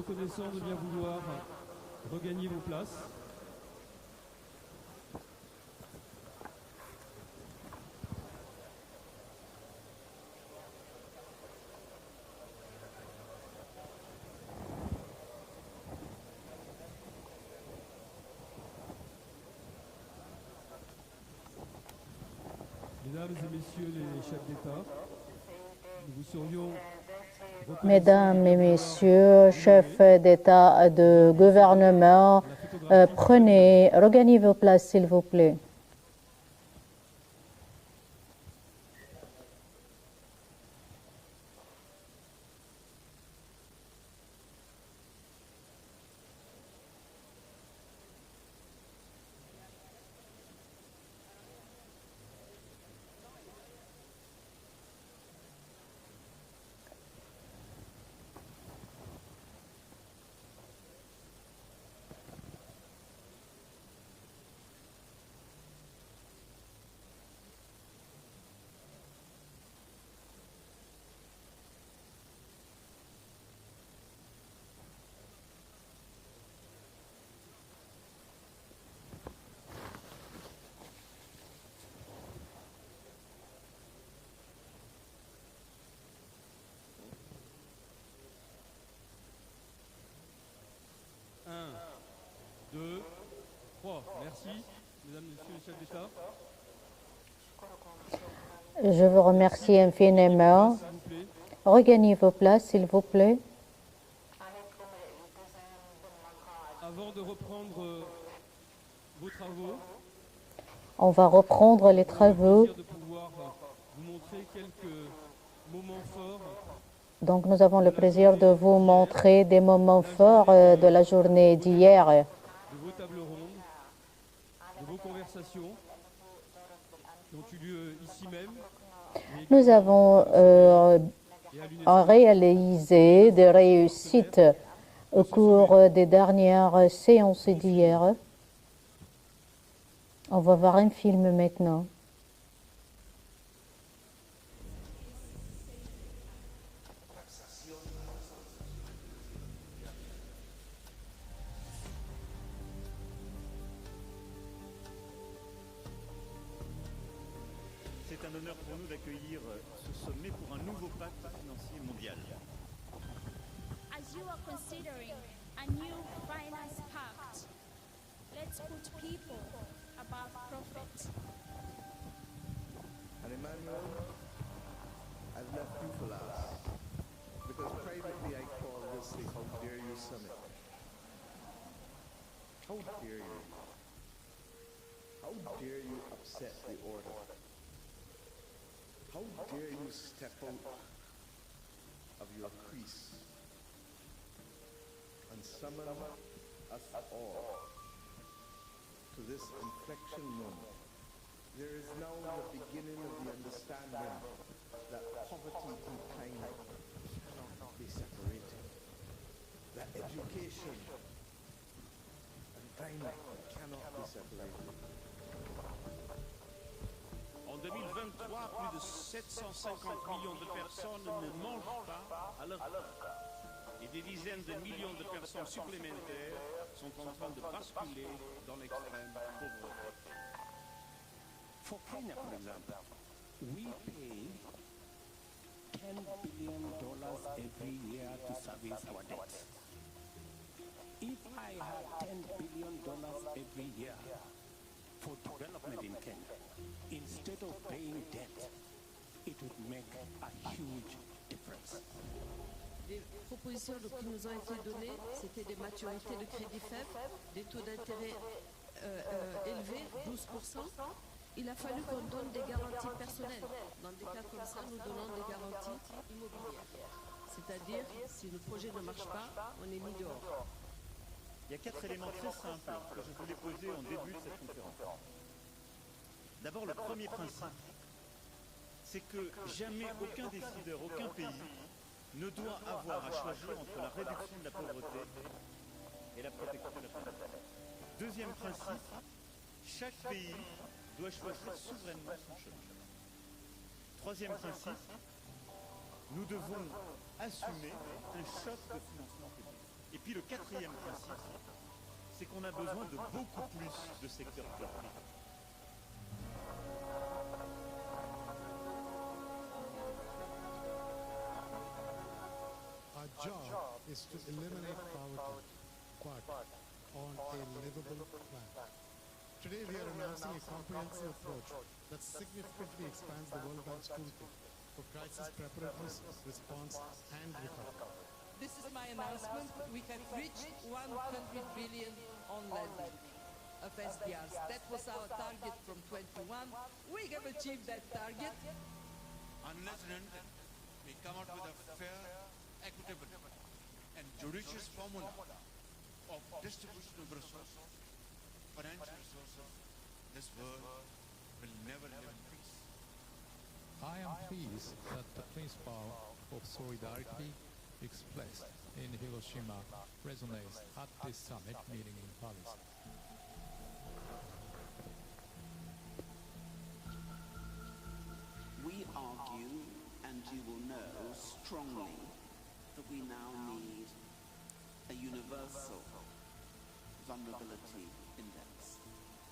reconnaissant de bien vouloir regagner vos places. Mesdames et messieurs les chefs d'État, nous vous serions Mesdames et messieurs, chefs d'État, de gouvernement, regagnez vos places, s'il vous plaît. Merci, mesdames et messieurs les chefs d'État. Je vous remercie infiniment. Regagnez vos places, s'il vous plaît. Avant de reprendre vos travaux, on va reprendre les travaux. De pouvoir vous montrer quelques moments forts. Donc, nous avons le plaisir de vous montrer des moments forts de la journée d'hier. De vos tables rondes, de vos conversations qui ont eu lieu ici même. Nous avons réalisé des réussites au cours des dernières séances d'hier. On va voir un film maintenant. C'est un honneur pour nous d'accueillir ce sommet pour un nouveau pacte financier mondial. As you are considering a new finance pact, let's put people above profit. And Emmanuel, I've left you for last, because privately I call this the How Dare You Summit. How dare you? How dare you upset the order? How dare you step out of your crease and summon us all to this inflection moment? There is now the beginning of the understanding that poverty and time cannot be separated. That education and time cannot be separated. En 2023, plus de 750 millions de personnes ne mangent pas à leur faim. Et des dizaines de millions de personnes supplémentaires sont en train de basculer dans l'extrême pauvreté. For Kenya, for example, we pay $10 billion every year to service our debts. If I had $10 billion every year for development in Kenya, instead of paying debt, it would make a huge difference. Les propositions qui nous ont été données, c'était des maturités de crédit faibles, des taux d'intérêt élevés, 12%. Il a fallu qu'on donne des garanties personnelles. Dans des cas comme ça, nous donnons des garanties immobilières. C'est-à-dire, si le projet ne marche pas, on est mis dehors. Il y a 4 éléments très simples que je voulais poser en début de cette conférence. D'abord, le premier principe, c'est que jamais aucun décideur, aucun pays ne doit avoir à choisir entre la réduction de la pauvreté et la protection de la planète. Deuxième principe, chaque pays doit choisir souverainement son chemin. Troisième principe, nous devons assumer un choc de financement public. Et puis le quatrième principe, c'est qu'on a besoin de beaucoup plus de secteurs publics. Our job is to eliminate poverty, but on a livable planet. Today we are announcing a comprehensive approach that significantly expands the World Bank's toolkit for crisis preparedness, response, and recovery. This is my announcement. We have reached 100 billion on lending of SDRs. That was our target from 21. We have achieved that target. Unless and until we come out with a fair, equitable, and judicious formula of distribution of resources, financial resources, this world will never live in peace. I am pleased that the principle of solidarity expressed in Hiroshima resonates at this summit meeting in Paris. We argue, and you will know strongly, that we now need a universal vulnerability index.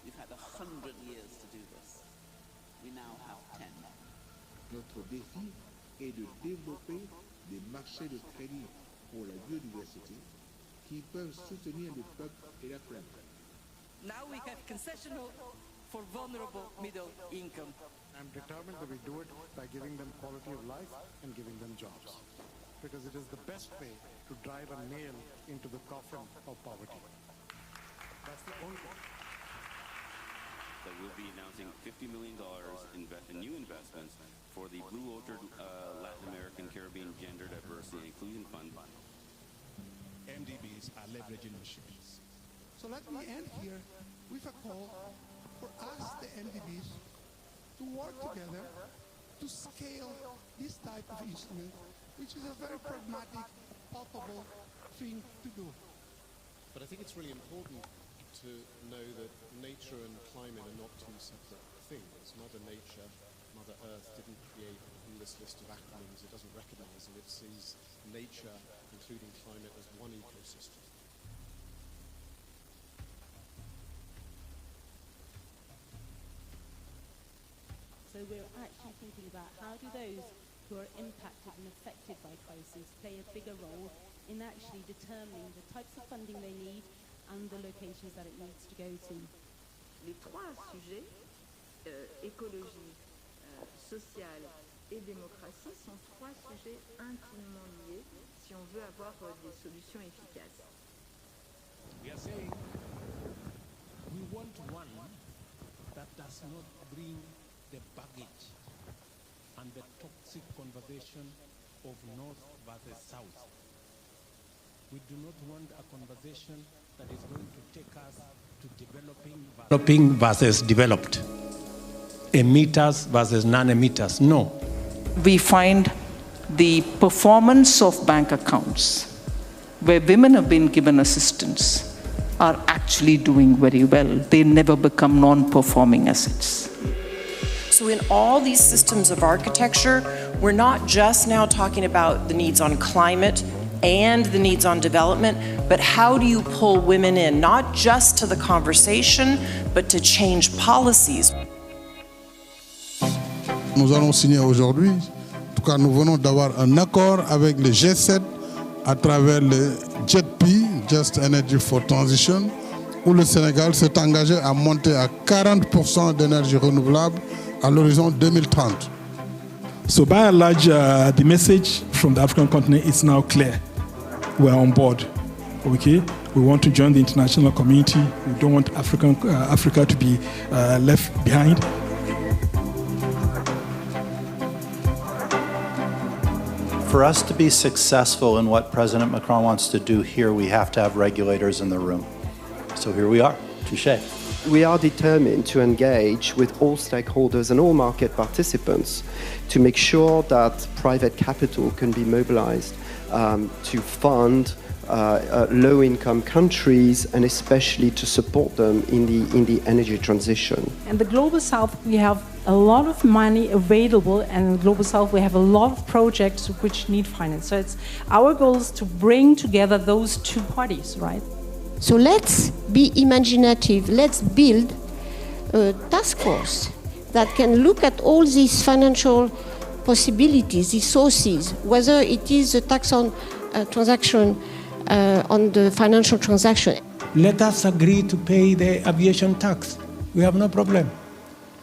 We've had 100 years to do this. We now have 10. Notre défi est de développer des marchés de crédit pour la biodiversité qui peuvent soutenir les peuples et la planète. Now we have concessional for vulnerable middle income. I'm determined that we do it by giving them quality of life and giving them jobs, because it is the best way to drive a nail into the coffin of poverty. That's the only way. That we'll be announcing $50 million in new investments for the Blue Orchard Latin American Caribbean Gender Diversity and Inclusion Fund. MDBs are leveraging machines. So let me end here with a call for us, the MDBs, to work together to scale this type of instrument, which is a very pragmatic, palpable thing to do. But I think it's really important to know that nature and climate are not two separate things. Mother Nature, Mother Earth didn't create an endless list of acronyms. It doesn't recognize them. It sees nature, including climate, as one ecosystem. So we're actually thinking about how do those who are impacted and affected by crisis play a bigger role in actually determining the types of funding they need and the locations that it needs to go to. Les trois sujets, écologie, sociale et démocratie, sont trois sujets intimement liés si on veut avoir des solutions efficaces. We are saying we want one that does not bring the baggage and the toxic conversation of North versus South. We do not want a conversation that is going to take us to developing versus developed, emitters versus non-emitters. No. We find the performance of bank accounts where women have been given assistance are actually doing very well. They never become non-performing assets. So in all these systems of architecture, we're not just now talking about the needs on climate and the needs on development, but how do you pull women in, not just to the conversation, but to change policies? Nous allons signer aujourd'hui, en tout cas nous venons d'avoir un accord avec le G7 à travers le JETP, Just Energy for Transition, où le Sénégal s'est engagé à monter à 40% d'énergie renouvelable à l'horizon 2030. So by and large, the message from the African continent is now clear. We are on board. Okay, we want to join the international community. We don't want Africa to be left behind. For us to be successful in what President Macron wants to do here, we have to have regulators in the room. So here we are. Touché. We are determined to engage with all stakeholders and all market participants to make sure that private capital can be mobilized to fund low-income countries, and especially to support them in the energy transition. In the Global South, we have a lot of money available, and in the Global South, we have a lot of projects which need finance. So it's our goal is to bring together those two parties, right? So let's be imaginative. Let's build a task force that can look at all these financial possibilities, these sources, whether it is a tax on transaction, on the financial transaction. Let us agree to pay the aviation tax. We have no problem.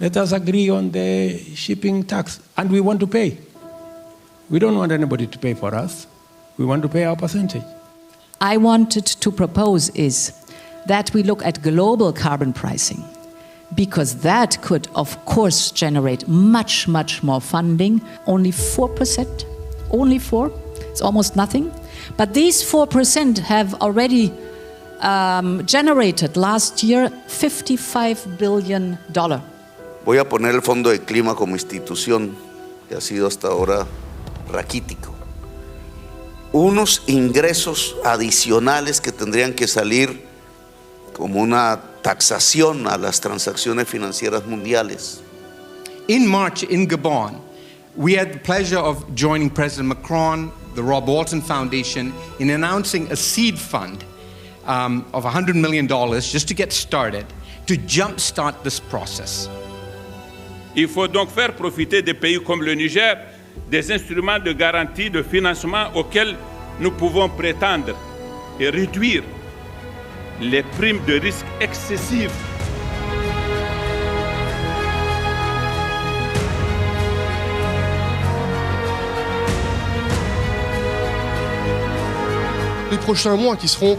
Let us agree on the shipping tax, and we want to pay. We don't want anybody to pay for us. We want to pay our percentage. I wanted to propose is that we look at global carbon pricing, because that could, of course, generate much, much more funding. Only 4%, only 4%, it's almost nothing. But these 4% have already generated last year $55 billion. Voy a poner el Fondo de Clima como institución, que ha sido hasta ahora raquítico. Unos ingresos adicionales que tendrían que salir como una taxación a las transacciones financieras mundiales. In March in Gabon, we had the pleasure of joining President Macron, the Rob Walton Foundation, in announcing a seed fund of $100 million just to get started, to jumpstart this process. Il faut donc faire profiter des pays comme le Niger des instruments de garantie de financement auxquels nous pouvons prétendre et réduire les primes de risque excessives. Les prochains mois qui seront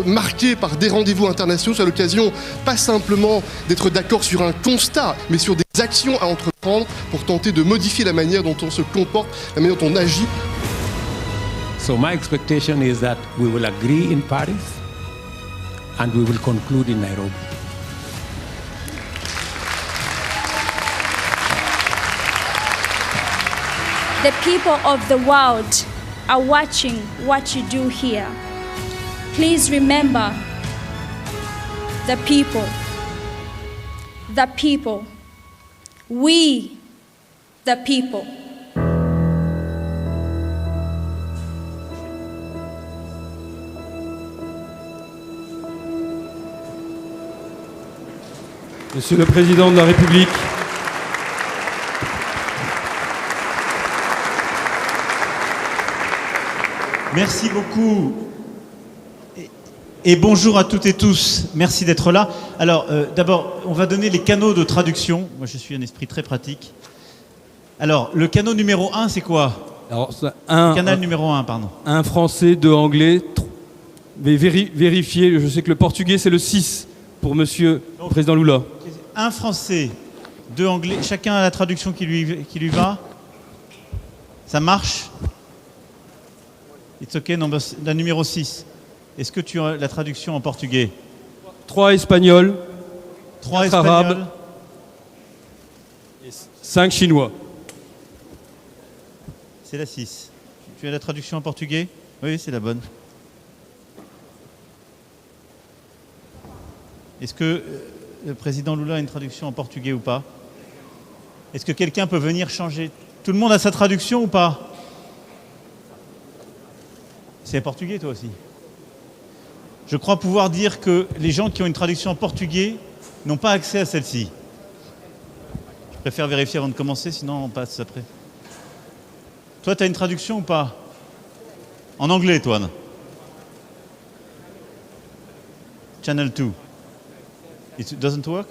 marqués par des rendez-vous internationaux, c'est l'occasion pas simplement d'être d'accord sur un constat, mais sur des actions à entreprendre pour tenter de modifier la manière dont on se comporte, la manière dont on agit. So my expectation is that we will agree in Paris and we will conclude in Nairobi. The people of the world are watching what you do here. Please remember the people, we, the people. Monsieur le Président de la République, merci beaucoup et bonjour à toutes et tous. Merci d'être là. Alors, d'abord, on va donner les canaux de traduction. Moi, je suis un esprit très pratique. Alors, le canal numéro 1, c'est quoi? Alors, canal numéro 1, pardon. Un français, 2 anglais. Mais vérifiez, je sais que le portugais, c'est le 6 pour Monsieur le Président Lula. Un français, 2 anglais. Chacun a la traduction qui lui va. Ça marche? It's okay, la numéro 6. Est-ce que tu as la traduction en portugais? 3 espagnols, 3 espagnols, arabes, et 5 chinois. C'est la 6. Tu as la traduction en portugais? Oui, c'est la bonne. Est-ce que le président Lula a une traduction en portugais ou pas? Est-ce que quelqu'un peut venir changer? Tout le monde a sa traduction ou pas? C'est portugais, toi aussi. Je crois pouvoir dire que les gens qui ont une traduction en portugais n'ont pas accès à celle-ci. Je préfère vérifier avant de commencer, sinon on passe après. Toi, tu as une traduction ou pas? En anglais, toi. Channel 2. It doesn't work?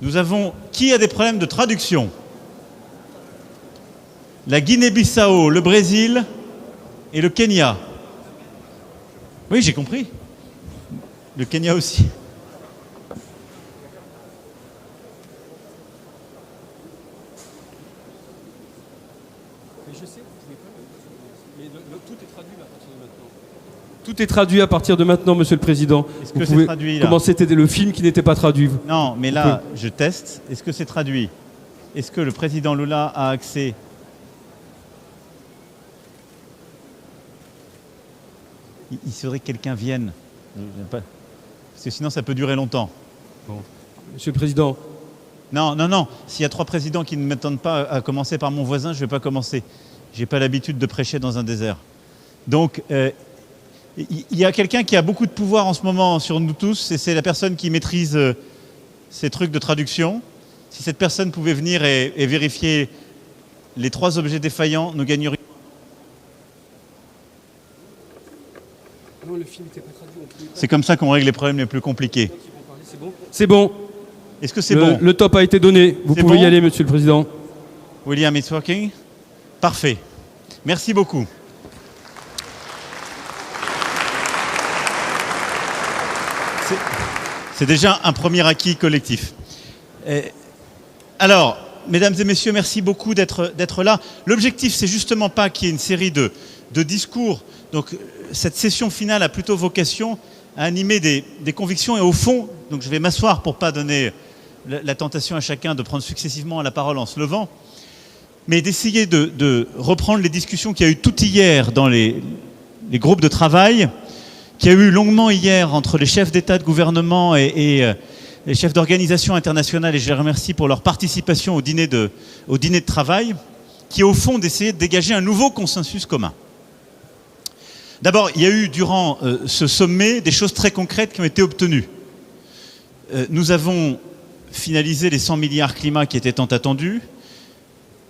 Nous avons... Qui a des problèmes de traduction? La Guinée-Bissau, le Brésil et le Kenya. Oui, j'ai compris. Le Kenya aussi. Mais je sais, mais tout est traduit à partir de maintenant. Tout est traduit à partir de maintenant, Monsieur le Président. Est-ce que c'est traduit là? Comment c'était le film qui n'était pas traduit? Non, mais là, je teste. Est-ce que c'est traduit? Est-ce que le président Lula a accès? il faudrait que quelqu'un vienne. Parce que sinon, ça peut durer longtemps. Bon. Monsieur le Président. Non. S'il y a 3 présidents qui ne m'attendent pas à commencer par mon voisin, je ne vais pas commencer. Je n'ai pas l'habitude de prêcher dans un désert. Donc, il y a quelqu'un qui a beaucoup de pouvoir en ce moment sur nous tous, et c'est la personne qui maîtrise ces trucs de traduction. Si cette personne pouvait venir et vérifier les 3 objets défaillants, nous gagnerions. Non, le film n'était pas traduit. C'est comme ça qu'on règle les problèmes les plus compliqués. C'est bon. Est-ce que c'est bon? Le top a été donné. Vous pouvez y aller, Monsieur le Président. William, it's working? Parfait. Merci beaucoup. C'est déjà un premier acquis collectif. Alors, mesdames et messieurs, merci beaucoup d'être là. L'objectif, c'est justement pas qu'il y ait une série de discours. Donc, cette session finale a plutôt vocation à animer des convictions. Et au fond, donc je vais m'asseoir pour ne pas donner la tentation à chacun de prendre successivement la parole en se levant, mais d'essayer de reprendre les discussions qu'il y a eu tout hier dans les groupes de travail, qu'il y a eu longuement hier entre les chefs d'État, de gouvernement et les chefs d'organisations internationales, et je les remercie pour leur participation au dîner de travail, qui est au fond d'essayer de dégager un nouveau consensus commun. D'abord, il y a eu durant ce sommet des choses très concrètes qui ont été obtenues. Nous avons finalisé les 100 milliards climat qui étaient tant attendus,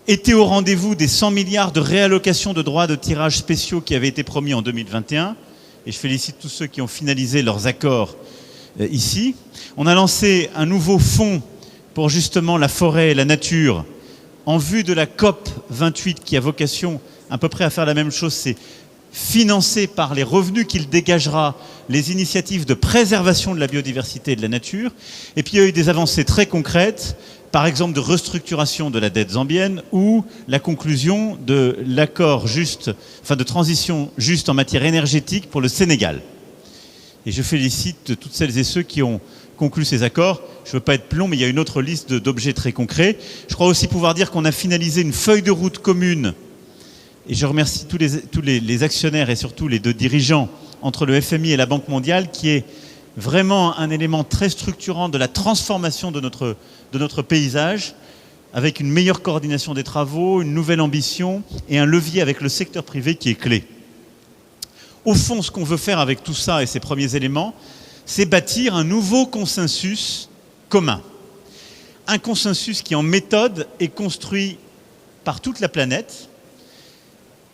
été au rendez-vous des 100 milliards de réallocation de droits de tirage spéciaux qui avaient été promis en 2021, et je félicite tous ceux qui ont finalisé leurs accords ici. On a lancé un nouveau fonds pour justement la forêt et la nature en vue de la COP 28 qui a vocation à peu près à faire la même chose, c'est financer par les revenus qu'il dégagera les initiatives de préservation de la biodiversité et de la nature. Et puis il y a eu des avancées très concrètes, par exemple de restructuration de la dette zambienne ou la conclusion de l'accord juste, enfin de transition juste en matière énergétique pour le Sénégal. Et je félicite toutes celles et ceux qui ont conclu ces accords. Je ne veux pas être plomb, mais il y a une autre liste d'objets très concrets. Je crois aussi pouvoir dire qu'on a finalisé une feuille de route commune. Et je remercie tous les actionnaires et surtout les 2 dirigeants entre le FMI et la Banque mondiale, qui est vraiment un élément très structurant de la transformation de notre paysage, avec une meilleure coordination des travaux, une nouvelle ambition et un levier avec le secteur privé qui est clé. Au fond, ce qu'on veut faire avec tout ça et ces premiers éléments, c'est bâtir un nouveau consensus commun. Un consensus qui, en méthode, est construit par toute la planète.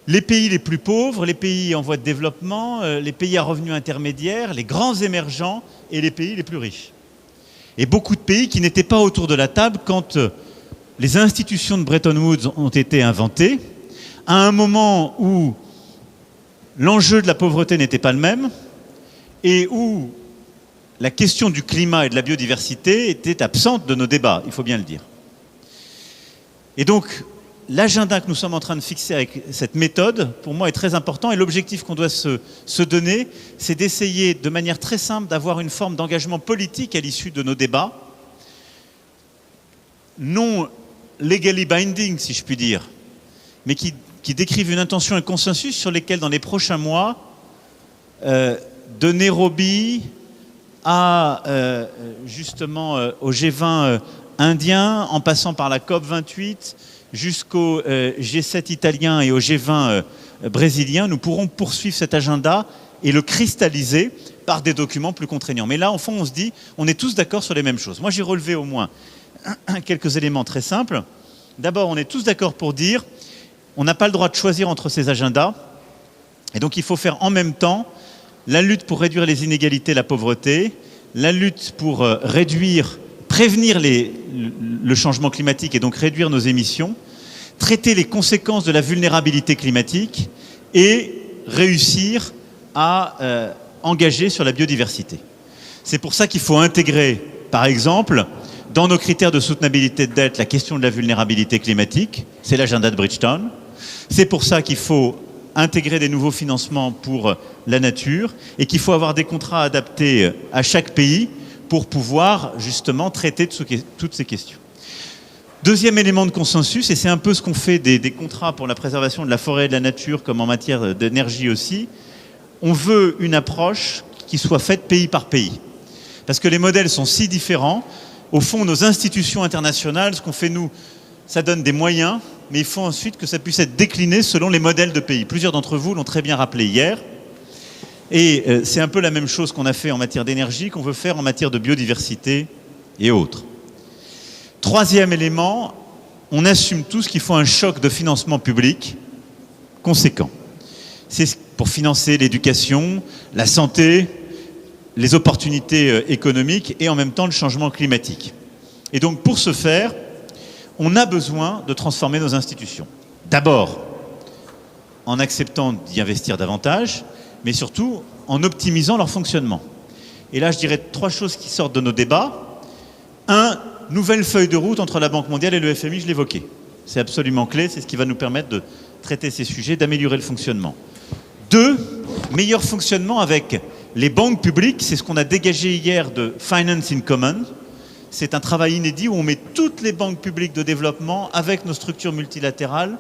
Les pays les plus pauvres, les pays en voie de développement, les pays à revenus intermédiaires, les grands émergents et les pays les plus riches. Et beaucoup de pays qui n'étaient pas autour de la table quand les institutions de Bretton Woods ont été inventées, à un moment où l'enjeu de la pauvreté n'était pas le même et où la question du climat et de la biodiversité était absente de nos débats, il faut bien le dire. Et donc, l'agenda que nous sommes en train de fixer avec cette méthode, pour moi, est très important. Et l'objectif qu'on doit se donner, c'est d'essayer de manière très simple d'avoir une forme d'engagement politique à l'issue de nos débats, non legally binding, si je puis dire, mais qui décrivent une intention et un consensus sur lesquels, dans les prochains mois, de Nairobi à justement au G20 indien, en passant par la COP 28, jusqu'au G7 italien et au G20 brésilien, nous pourrons poursuivre cet agenda et le cristalliser par des documents plus contraignants. Mais là, en fond, on se dit, on est tous d'accord sur les mêmes choses. Moi, j'ai relevé au moins quelques éléments très simples. D'abord, on est tous d'accord pour dire, on n'a pas le droit de choisir entre ces agendas, et donc il faut faire en même temps la lutte pour réduire les inégalités, la pauvreté, la lutte pour prévenir le changement climatique et donc réduire nos émissions, traiter les conséquences de la vulnérabilité climatique et réussir à engager sur la biodiversité. C'est pour ça qu'il faut intégrer, par exemple, dans nos critères de soutenabilité de dette, la question de la vulnérabilité climatique. C'est l'agenda de Bridgetown. C'est pour ça qu'il faut intégrer des nouveaux financements pour la nature et qu'il faut avoir des contrats adaptés à chaque pays pour pouvoir justement traiter de toutes ces questions. Deuxième élément de consensus, et c'est un peu ce qu'on fait des contrats pour la préservation de la forêt et de la nature comme en matière d'énergie aussi, on veut une approche qui soit faite pays par pays. Parce que les modèles sont si différents. Au fond, nos institutions internationales, ce qu'on fait nous, ça donne des moyens, mais il faut ensuite que ça puisse être décliné selon les modèles de pays. Plusieurs d'entre vous l'ont très bien rappelé hier. Et c'est un peu la même chose qu'on a fait en matière d'énergie, qu'on veut faire en matière de biodiversité et autres. Troisième élément, on assume tous qu'il faut un choc de financement public conséquent. C'est pour financer l'éducation, la santé, les opportunités économiques et en même temps le changement climatique. Et donc pour ce faire, on a besoin de transformer nos institutions. D'abord, en acceptant d'y investir davantage, mais surtout en optimisant leur fonctionnement. Et là, je dirais 3 choses qui sortent de nos débats. 1, nouvelle feuille de route entre la Banque mondiale et le FMI, je l'évoquais. C'est absolument clé, c'est ce qui va nous permettre de traiter ces sujets, d'améliorer le fonctionnement. 2, meilleur fonctionnement avec les banques publiques, c'est ce qu'on a dégagé hier de Finance in Common. C'est un travail inédit où on met toutes les banques publiques de développement avec nos structures multilatérales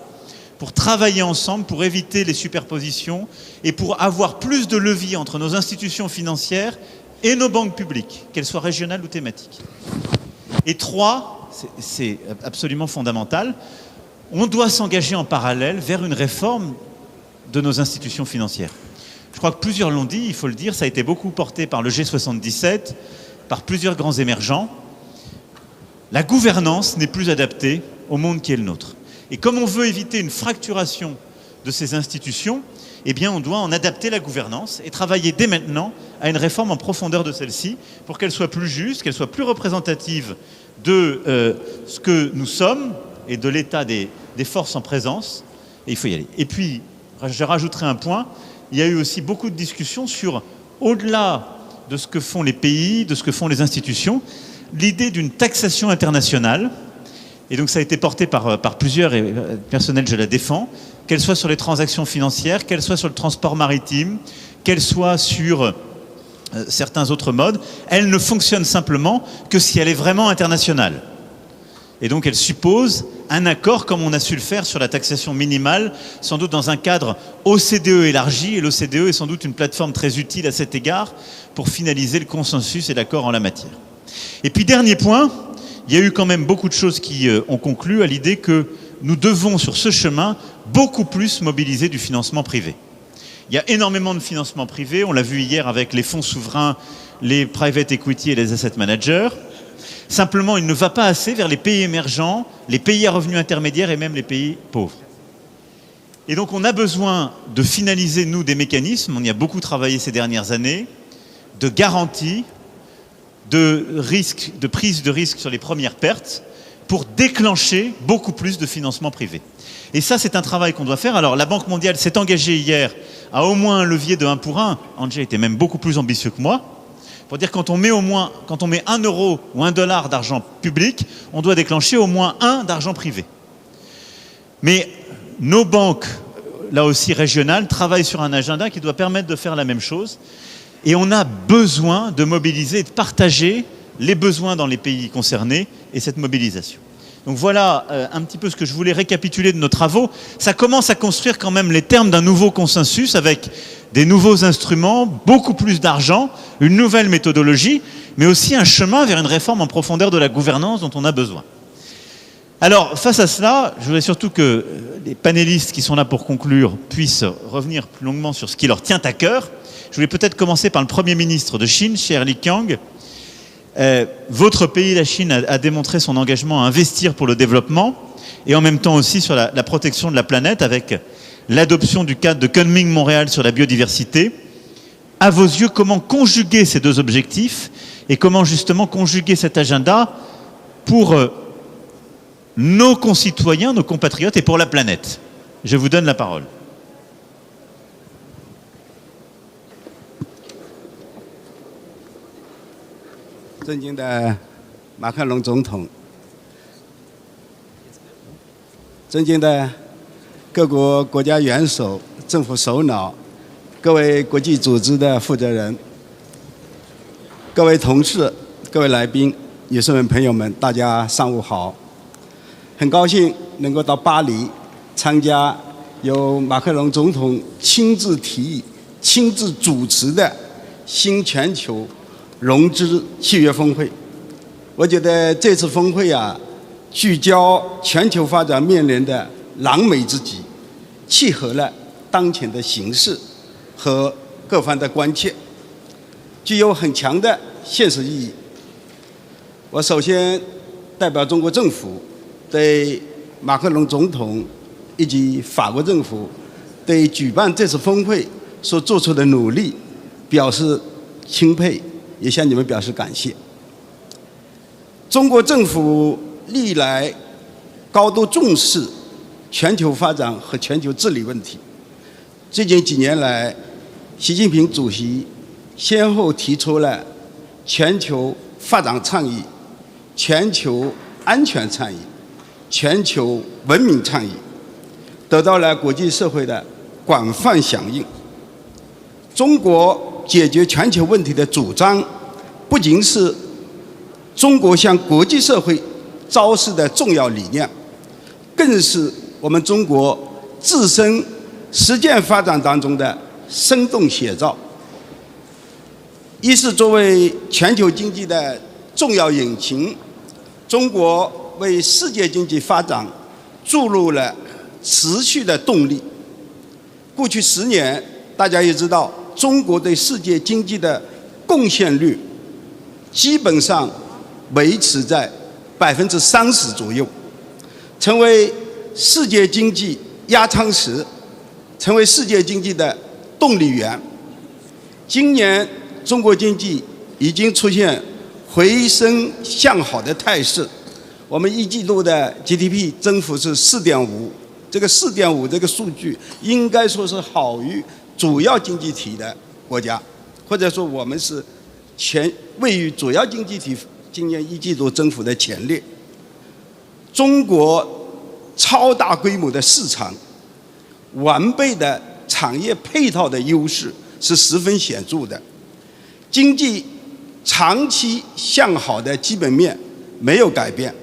pour travailler ensemble, pour éviter les superpositions et pour avoir plus de levier entre nos institutions financières et nos banques publiques, qu'elles soient régionales ou thématiques. Et 3, c'est absolument fondamental, on doit s'engager en parallèle vers une réforme de nos institutions financières. Je crois que plusieurs l'ont dit, il faut le dire, ça a été beaucoup porté par le G77, par plusieurs grands émergents. La gouvernance n'est plus adaptée au monde qui est le nôtre. Et comme on veut éviter une fracturation de ces institutions, eh bien on doit en adapter la gouvernance et travailler dès maintenant à une réforme en profondeur de celle-ci pour qu'elle soit plus juste, qu'elle soit plus représentative de ce que nous sommes et de l'état des forces en présence. Et il faut y aller. Et puis, je rajouterai un point, il y a eu aussi beaucoup de discussions sur, au-delà de ce que font les pays, de ce que font les institutions, l'idée d'une taxation internationale. Et donc ça a été porté par plusieurs, et personnel, je la défends, qu'elle soit sur les transactions financières, qu'elle soit sur le transport maritime, qu'elle soit sur certains autres modes. Elle ne fonctionne simplement que si elle est vraiment internationale. Et donc elle suppose un accord comme on a su le faire sur la taxation minimale, sans doute dans un cadre OCDE élargi, et l'OCDE est sans doute une plateforme très utile à cet égard pour finaliser le consensus et l'accord en la matière. Et puis dernier point, il y a eu quand même beaucoup de choses qui ont conclu à l'idée que nous devons sur ce chemin beaucoup plus mobiliser du financement privé. Il y a énormément de financement privé, on l'a vu hier avec les fonds souverains, les private equity et les asset managers. Simplement, il ne va pas assez vers les pays émergents, les pays à revenus intermédiaires et même les pays pauvres. Et donc on a besoin de finaliser, nous, des mécanismes, on y a beaucoup travaillé ces dernières années, de garanties, de prise de risque sur les premières pertes pour déclencher beaucoup plus de financement privé. Et ça, c'est un travail qu'on doit faire. Alors, la Banque mondiale s'est engagée hier à au moins un levier de 1 pour 1. Andrzej était même beaucoup plus ambitieux que moi. Pour dire quand on met 1 euro ou 1 dollar d'argent public, on doit déclencher au moins 1 d'argent privé. Mais nos banques, là aussi régionales, travaillent sur un agenda qui doit permettre de faire la même chose. Et on a besoin de mobiliser et de partager les besoins dans les pays concernés et cette mobilisation. Donc voilà un petit peu ce que je voulais récapituler de nos travaux. Ça commence à construire quand même les termes d'un nouveau consensus avec des nouveaux instruments, beaucoup plus d'argent, une nouvelle méthodologie, mais aussi un chemin vers une réforme en profondeur de la gouvernance dont on a besoin. Alors, face à cela, je voudrais surtout que les panélistes qui sont là pour conclure puissent revenir plus longuement sur ce qui leur tient à cœur. Je voulais peut-être commencer par le Premier ministre de Chine, Li Qiang. Votre pays, la Chine, a démontré son engagement à investir pour le développement et en même temps aussi sur la protection de la planète avec l'adoption du cadre de Kunming-Montréal sur la biodiversité. À vos yeux, comment conjuguer ces deux objectifs et comment justement conjuguer cet agenda pour nos concitoyens, nos compatriotes et pour la planète? Je vous donne la parole. 尊敬的马克龙总统，尊敬的各国国家元首、政府首脑，各位国际组织的负责人，各位同事，各位来宾，女士们、朋友们，大家上午好！很高兴能够到巴黎参加由马克龙总统亲自提议亲自主持的新全球融资契约峰会。我觉得这次峰会啊，聚焦全球发展面临的燃眉之急，契合了当前的形势和各方的关切，具有很强的现实意义。我首先代表中国政府对马克龙总统以及法国政府对举办这次峰会所做出的努力表示钦佩，也向你们表示感谢。中国政府历来高度重视全球发展和全球治理问题。最近几年来，习近平主席先后提出了全球发展倡议、全球安全倡议、全球文明倡议，得到了国际社会的广泛响应。中国解决全球问题的主张，不仅是中国向国际社会昭示的重要理念，更是我们中国自身实践发展当中的生动写照。一是作为全球经济的重要引擎，中国为世界经济发展注入了持续的动力。过去10年，大家也知道，中国对世界经济的贡献率基本上维持在30%左右，成为世界经济压舱石，成为世界经济的动力源。今年中国经济已经出现回升向好的态势，我们1季度的 GDP 增幅是4.5%，这个4.5%这个数据应该说是好于主要经济体的国家，或者说我们是位于主要经济体今年1季度增幅的前列。中国超大规模的市场、完备的产业配套的优势是十分显著的，经济长期向好的基本面没有改变。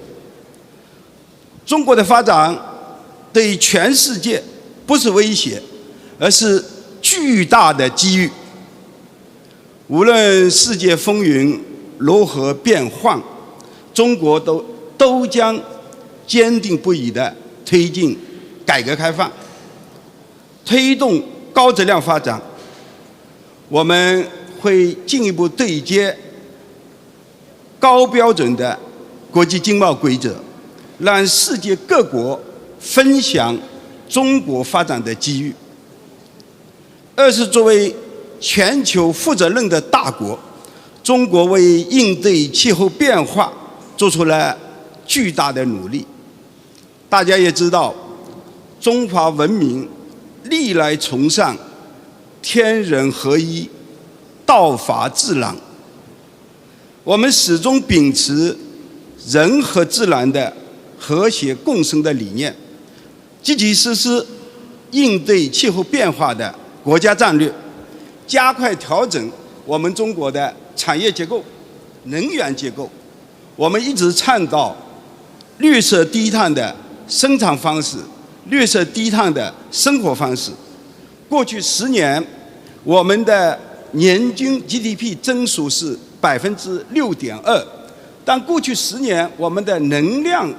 中国的发展对全世界不是威胁，而是巨大的机遇。无论世界风云如何变幻，中国都将坚定不移地推进改革开放，推动高质量发展。我们会进一步对接高标准的国际经贸规则，让世界各国分享中国发展的机遇。二是作为全球负责任的大国，中国为应对气候变化做出了巨大的努力。大家也知道，中华文明历来崇尚天人合一、道法自然，我们始终秉持人和自然的和谐共生的理念，积极实施应对气候变化的国家战略，加快调整我们中国的产业结构、能源结构。我们一直倡导绿色低碳的生产方式、绿色低碳的生活方式。过去10年，我们的年均 GDP 增速是6.2%，但过去10年我们的能量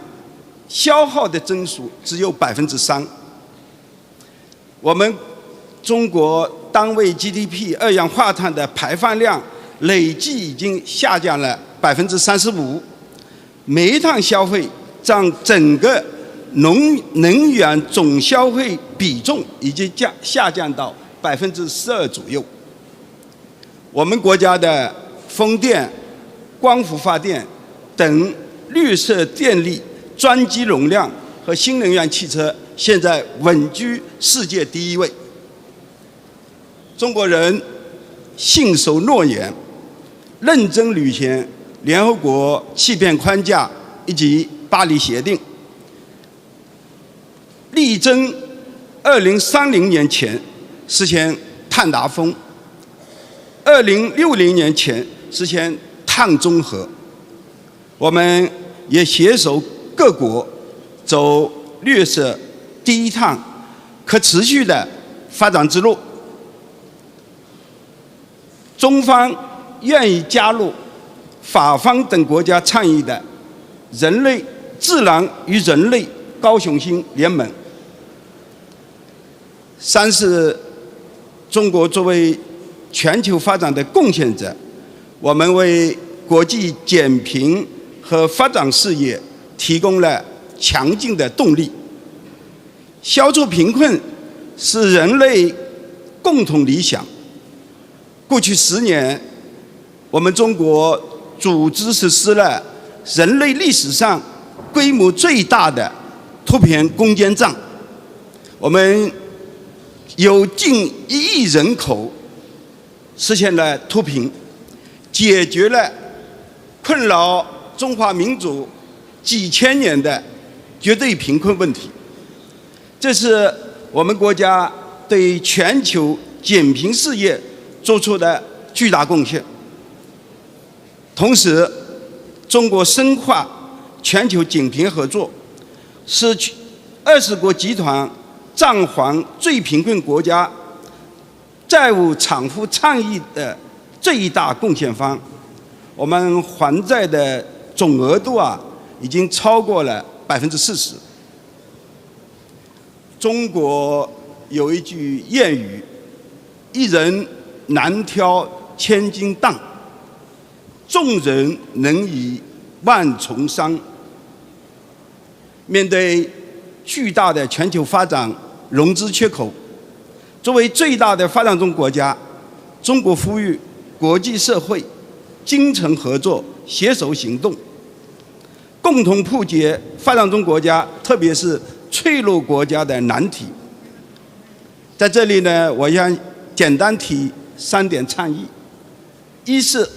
消耗的增速只有3%。我们中国单位 GDP 二氧化碳的排放量累计已经下降了35%，煤炭消费占整个能源总消费比重已经下降到12%左右。我们国家的风电、光伏发电等绿色电力专机容量和新能源汽车现在稳居世界第1位。中国人信守诺言，认真履行联合国气变框架以及巴黎协定，力争2030年前实现碳达峰，2060年前实现碳中和。我们也携手各国走绿色、低碳、可持续的发展之路。中方愿意加入法方等国家倡议的人类自然与人类高雄性联盟。三是中国作为全球发展的贡献者，我们为国际减贫和发展事业提供了强劲的动力。消除贫困是人类共同理想。过去10年，我们中国组织实施了人类历史上规模最大的脱贫攻坚战。我们有近1亿人口实现了脱贫，解决了困扰中华民族几千年的绝对贫困问题。这是我们国家对全球减贫事业做出的巨大贡献。同时，中国深化全球减贫合作，是20国集团暂缓最贫困国家债务偿付倡议的最大贡献方。我们还债的总额度已经超过了40%。中国有一句谚语：“一人难挑千斤担，众人能以万重山。”面对巨大的全球发展融资缺口，作为最大的发展中国家，中国呼吁国际社会精诚合作，携手行动，共同破解发展中国家，特别是脆弱国家的难题。在这里呢，我想简单提3点倡议：一是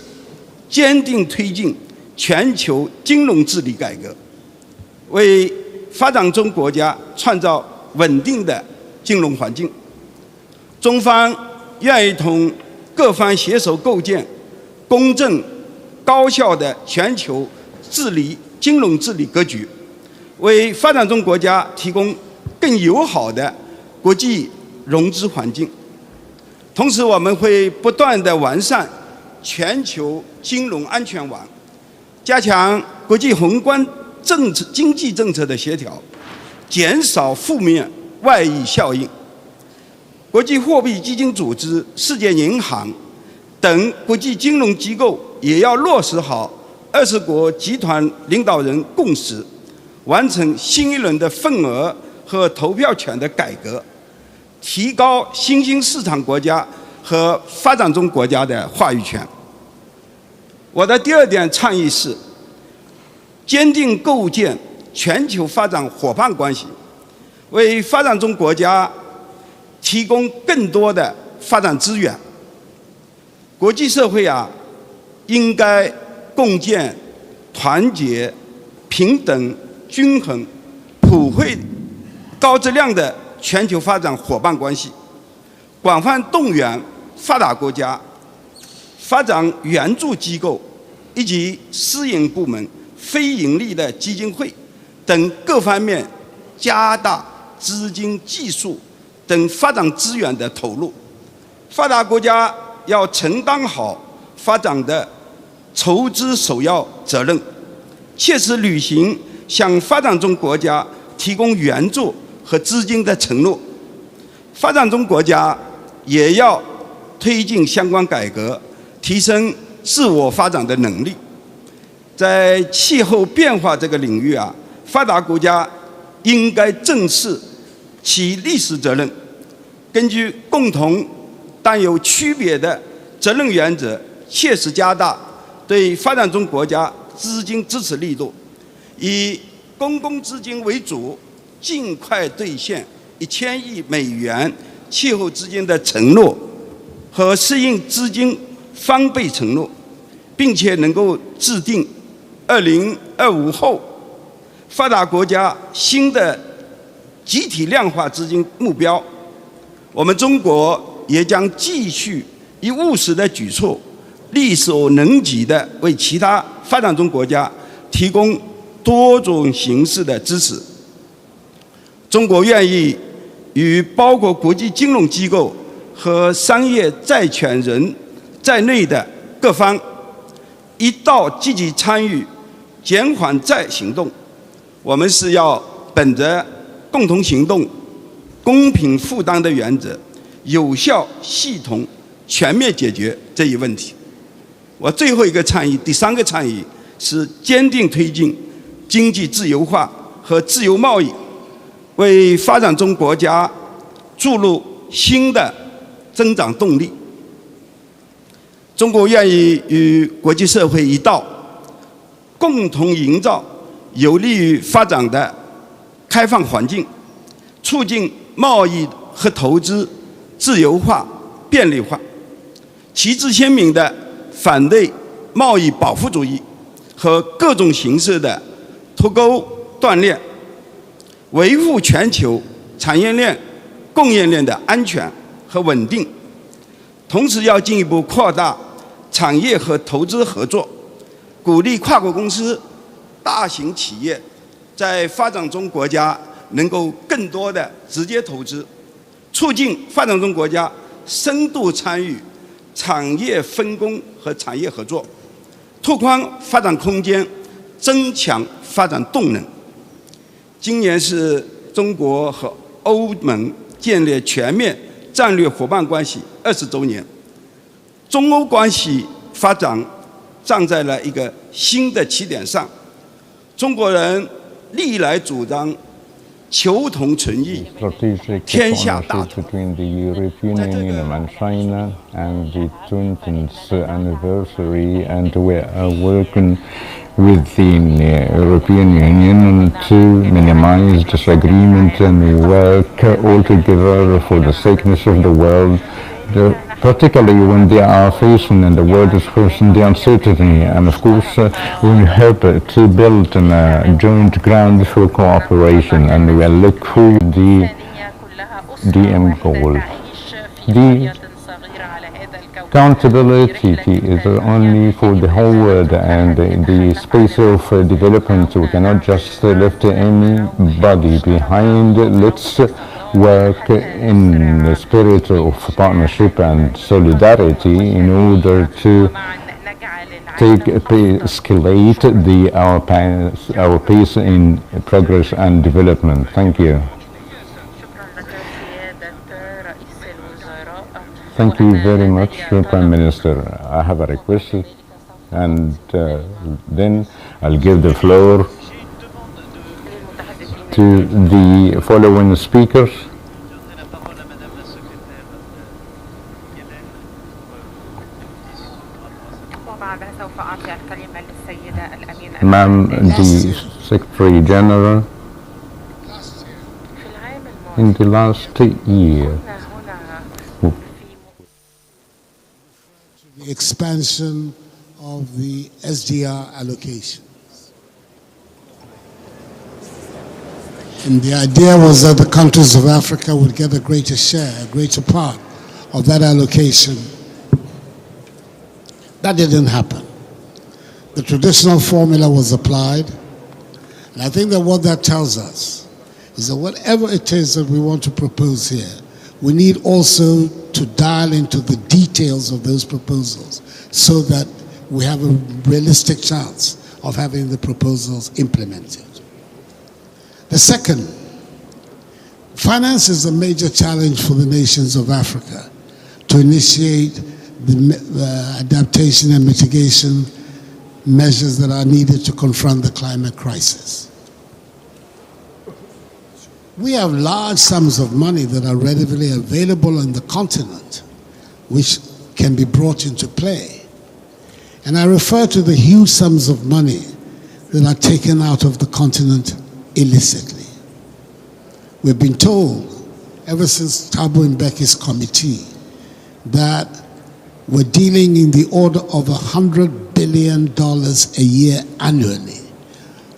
坚定推进全球金融治理改革，为发展中国家创造稳定的金融环境。中方愿意同各方携手构建公正高效的全球金融治理格局，为发展中国家提供更友好的国际融资环境。同时，我们会不断地完善全球金融安全网，加强国际宏观经济政策的协调，减少负面外溢效应。国际货币基金组织、世界银行等国际金融机构也要落实好20国集团领导人共识，完成新一轮的份额和投票权的改革，提高新兴市场国家和发展中国家的话语权。我的第2点倡议是坚定构建全球发展伙伴关系，为发展中国家提供更多的发展资源。国际社会应该共建团结、平等、均衡、普惠、高质量的全球发展伙伴关系，广泛动员发达国家、发展援助机构以及私营部门、非盈利的基金会等各方面加大资金、技术等发展资源的投入。发达国家要承担好发展的筹资首要责任，切实履行向发展中国家提供援助和资金的承诺。发展中国家也要推进相关改革，提升自我发展的能力。在气候变化这个领域发达国家应该正视其历史责任，根据共同但有区别的责任原则，切实加大对发展中国家资金支持力度，以公共资金为主，尽快兑现1000亿美元气候资金的承诺和适应资金翻倍承诺，并且能够制定2025后发达国家新的集体量化资金目标。我们中国也将继续以务实的举措，力所能及的为其他发展中国家提供多种形式的支持。中国愿意与包括国际金融机构和商业债权人在内的各方一道积极参与减缓债行动。我们是要本着共同行动、公平负担的原则，有效、系统、全面解决这一问题。我最后一个倡议，第3个倡议是坚定推进经济自由化和自由贸易，为发展中国家注入新的增长动力。中国愿意与国际社会一道，共同营造有利于发展的开放环境，促进贸易和投资自由化、便利化，旗帜鲜明地反对贸易保护主义和各种形式的脱钩断链，维护全球产业链、供应链的安全和稳定。同时，要进一步扩大产业和投资合作，鼓励跨国公司、大型企业在发展中国家能够更多的直接投资，促进发展中国家深度参与产业分工和产业合作，拓宽发展空间，增强发展动能。今年是中国和欧盟建立全面战略伙伴关系20周年，中欧关系发展站在了一个新的起点上。中国人历来主张求同存异，天下大同。 between the European Union and China and the 20th anniversary, and we are working within the European Union to minimize disagreement and work all together for the sakeness of the world, particularly when they are facing and the world is facing the uncertainty. And of course, we hope to build a joint ground for cooperation, and we will look for the DM goal. The accountability is only for the whole world, and the space of development, we cannot just left anybody behind. Let's work in the spirit of partnership and solidarity in order to escalate our pace in progress and development. Thank you. Thank you very much, Prime Minister. I have a request, and then I'll give the floor to the following speakers. Ma'am, the Secretary General, in the last year, the expansion of the SDR allocation. And the idea was that the countries of Africa would get a greater share, a greater part of that allocation. That didn't happen. The traditional formula was applied. And I think that what that tells us is that whatever it is that we want to propose here, we need also to dial into the details of those proposals so that we have a realistic chance of having the proposals implemented. The second, finance is a major challenge for the nations of Africa to initiate the adaptation and mitigation measures that are needed to confront the climate crisis. We have large sums of money that are readily available on the continent, which can be brought into play. And I refer to the huge sums of money that are taken out of the continent illicitly. We've been told, ever since Thabo Mbeki's committee, that we're dealing in the order of $100 billion a year annually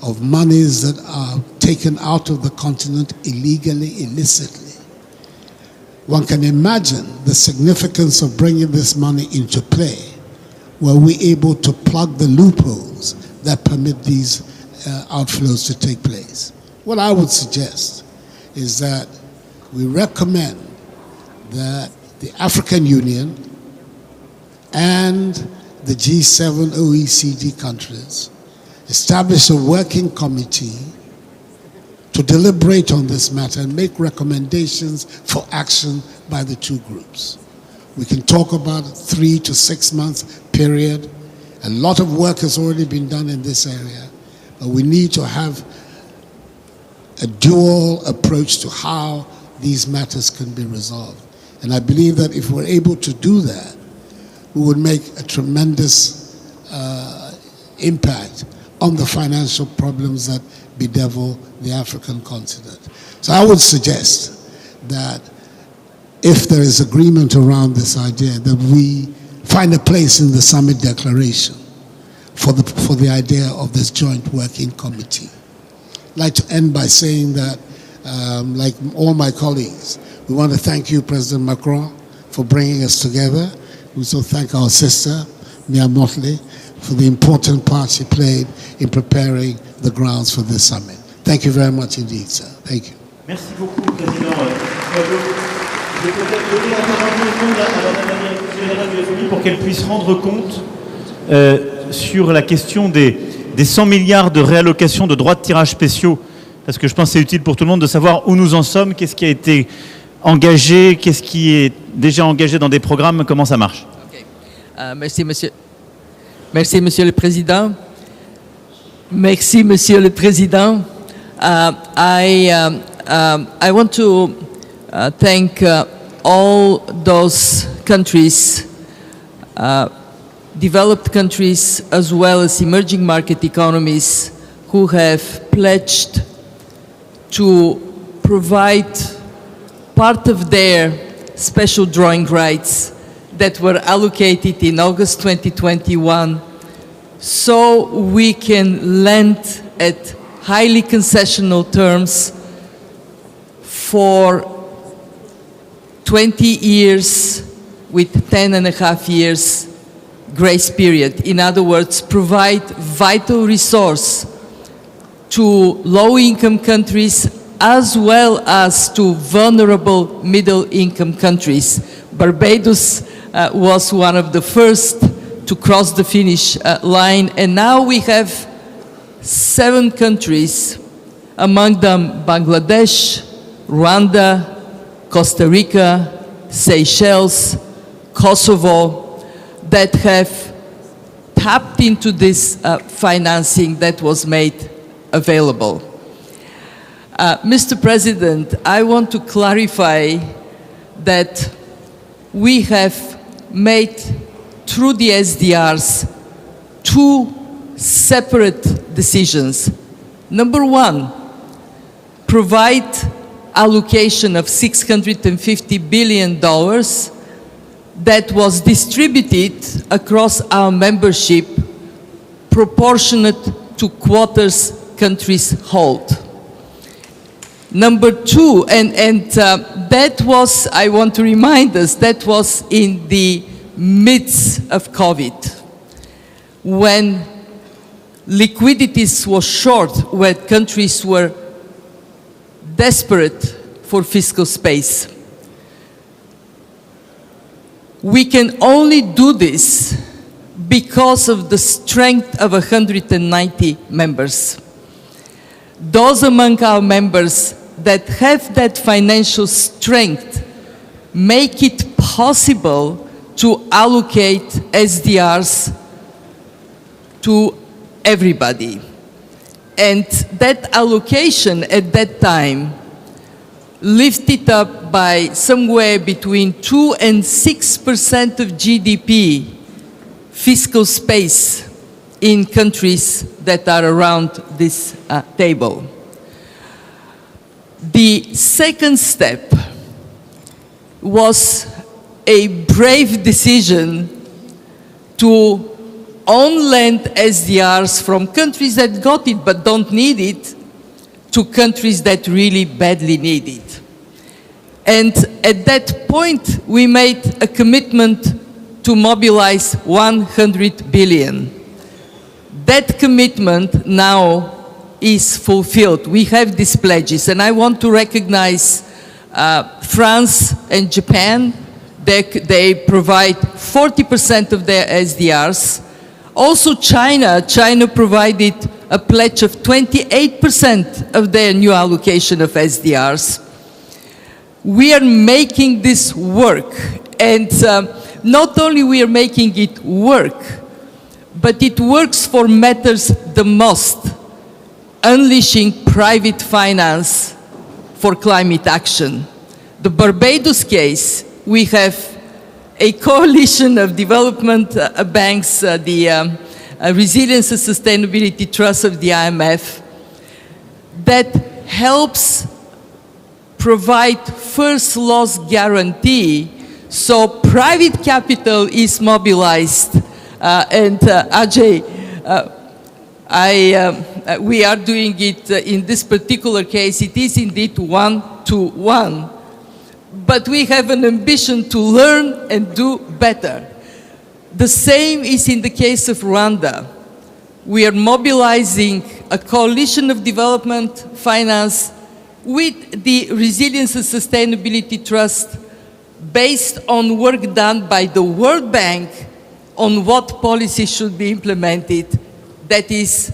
of monies that are taken out of the continent illegally, illicitly. One can imagine the significance of bringing this money into play. Were we able to plug the loopholes that permit these outflows to take place? What I would suggest is that we recommend that the African Union and the G7 OECD countries establish a working committee to deliberate on this matter and make recommendations for action by the two groups. We can talk about a 3 to 6 month period. A lot of work has already been done in this area, but we need to have a dual approach to how these matters can be resolved. And I believe that if we're able to do that, we would make a tremendous impact on the financial problems that bedevil the African continent. So I would suggest that if there is agreement around this idea, that we find a place in the summit declaration for the idea of this joint working committee. I'd like to end by saying that, like all my colleagues, we want to thank you, President Macron, for bringing us together. We also thank our sister, Mia Motley, for the important part she played in preparing the grounds for this summit. Thank you very much indeed, sir. Thank you. Merci beaucoup, Président. Je vais peut-être donner encore un peu de secondes à Madame la Générale de l'FMI pour qu'elle puisse rendre compte sur la question des 100 milliards de réallocation de droits de tirage spéciaux, parce que je pense que c'est utile pour tout le monde de savoir où nous en sommes, qu'est-ce qui a été engagé, qu'est-ce qui est déjà engagé dans des programmes, comment ça marche. Okay. Merci, monsieur. Merci, Monsieur le Président. Merci, Monsieur le Président. I want to thank all those countries, developed countries as well as emerging market economies, who have pledged to provide part of their special drawing rights that were allocated in August 2021, so we can lend at highly concessional terms for 20 years with 10.5 years grace period. In other words, provide vital resource to low-income countries as well as to vulnerable middle-income countries. Barbados was one of the first to cross the finish line, and now we have 7 countries, among them Bangladesh, Rwanda, Costa Rica, Seychelles, Kosovo, that have tapped into this financing that was made available. Mr. President, I want to clarify that we have made, through the SDRs, 2 separate decisions. Number 1, provide allocation of $650 billion that was distributed across our membership, proportionate to quotas countries hold. Number 2, and that was, I want to remind us, that was in the midst of COVID, when liquidities was short, where countries were desperate for fiscal space. We can only do this because of the strength of 190 members. Those among our members that have that financial strength make it possible to allocate SDRs to everybody. And that allocation at that time lifted up by somewhere between 2 and 6% of GDP fiscal space in countries that are around this table. The second step was a brave decision to on-lend SDRs from countries that got it but don't need it to countries that really badly need it. And at that point, we made a commitment to mobilize 100 billion. That commitment now is fulfilled. We have these pledges, and I want to recognize France and Japan They provide 40% of their SDRs. Also China provided a pledge of 28% of their new allocation of SDRs. We are making this work, and not only we are making it work, but it works for matters the most, unleashing private finance for climate action. The Barbados case, we have a coalition of development banks, the Resilience and Sustainability Trust of the IMF, that helps provide first loss guarantee, so private capital is mobilized. And Ajay, we are doing it in this particular case. It is indeed 1-to-1. But we have an ambition to learn and do better. The same is in the case of Rwanda. We are mobilizing a coalition of development finance with the Resilience and Sustainability Trust based on work done by the World Bank on what policy should be implemented, that is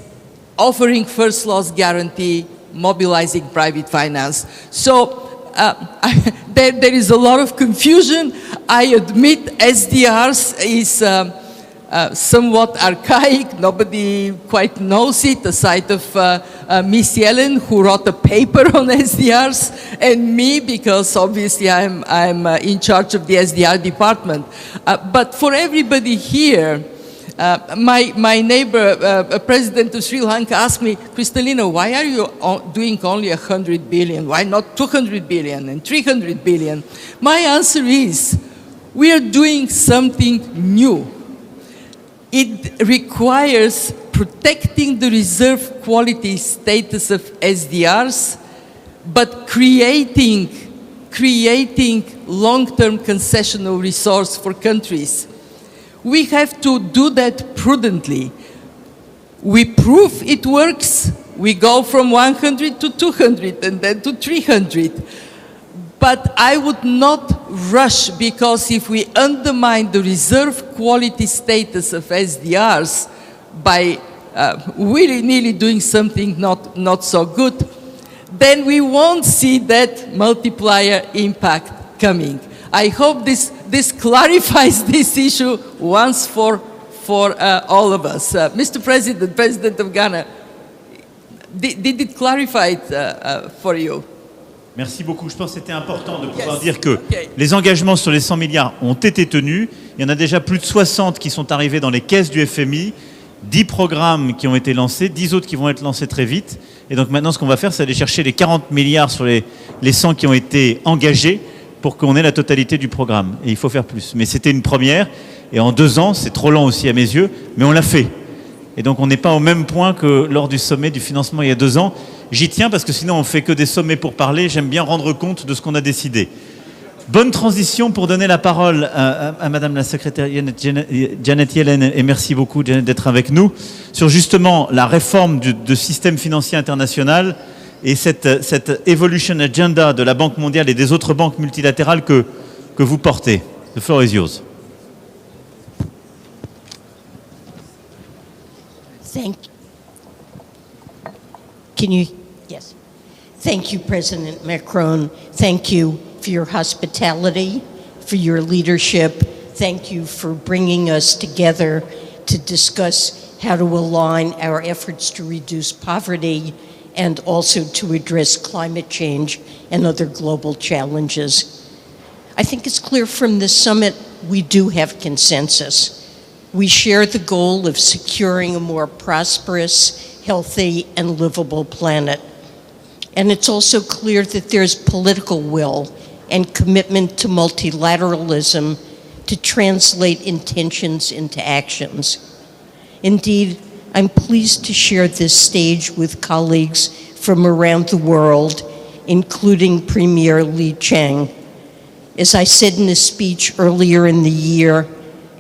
offering first loss guarantee, mobilizing private finance. So there is a lot of confusion. I admit SDRs is somewhat archaic. Nobody quite knows it, aside of Miss Yellen, who wrote a paper on SDRs, and me, because obviously I'm in charge of the SDR department. But for everybody here, my neighbor, President of Sri Lanka, asked me, Kristalina, why are you doing only 100 billion? Why not 200 billion and 300 billion? My answer is, we are doing something new. It requires protecting the reserve quality status of SDRs, but creating long-term concessional resource for countries. We have to do that prudently. We prove it works. We go from 100 to 200 and then to 300. But I would not rush, because if we undermine the reserve quality status of SDRs by willy-nilly doing something not so good, then we won't see that multiplier impact coming. I hope this clarifies this issue once for all of us. Mr. President, President of Ghana, did it clarify it for you? Merci beaucoup. Je pense que c'était important de pouvoir dire que les engagements sur les 100 milliards ont été tenus. Il y en a déjà plus de 60 qui sont arrivés dans les caisses du FMI, 10 programmes qui ont été lancés, 10 autres qui vont être lancés très vite. Et donc maintenant, ce qu'on va faire, c'est aller chercher les 40 milliards sur les 100 qui ont été engagés pour qu'on ait la totalité du programme. Et il faut faire plus. Mais c'était une première. Et en 2 ans, c'est trop lent aussi à mes yeux, mais on l'a fait. Et donc on n'est pas au même point que lors du sommet du financement il y a 2 ans. J'y tiens parce que sinon on fait que des sommets pour parler. J'aime bien rendre compte de ce qu'on a décidé. Bonne transition pour donner la parole à Madame la secrétaire Janet Yellen, et merci beaucoup Janet d'être avec nous, sur justement la réforme du système financier international et cette Evolution Agenda de la Banque mondiale et des autres banques multilatérales que vous portez. The floor is yours. Thank you, President Macron. Thank you for your hospitality, for your leadership. Thank you for bringing us together to discuss how to align our efforts to reduce poverty and also to address climate change and other global challenges. I think it's clear from this summit we do have consensus. We share the goal of securing a more prosperous, healthy, and livable planet. And it's also clear that there's political will and commitment to multilateralism to translate intentions into actions. Indeed, I'm pleased to share this stage with colleagues from around the world, including Premier Li Qiang. As I said in a speech earlier in the year,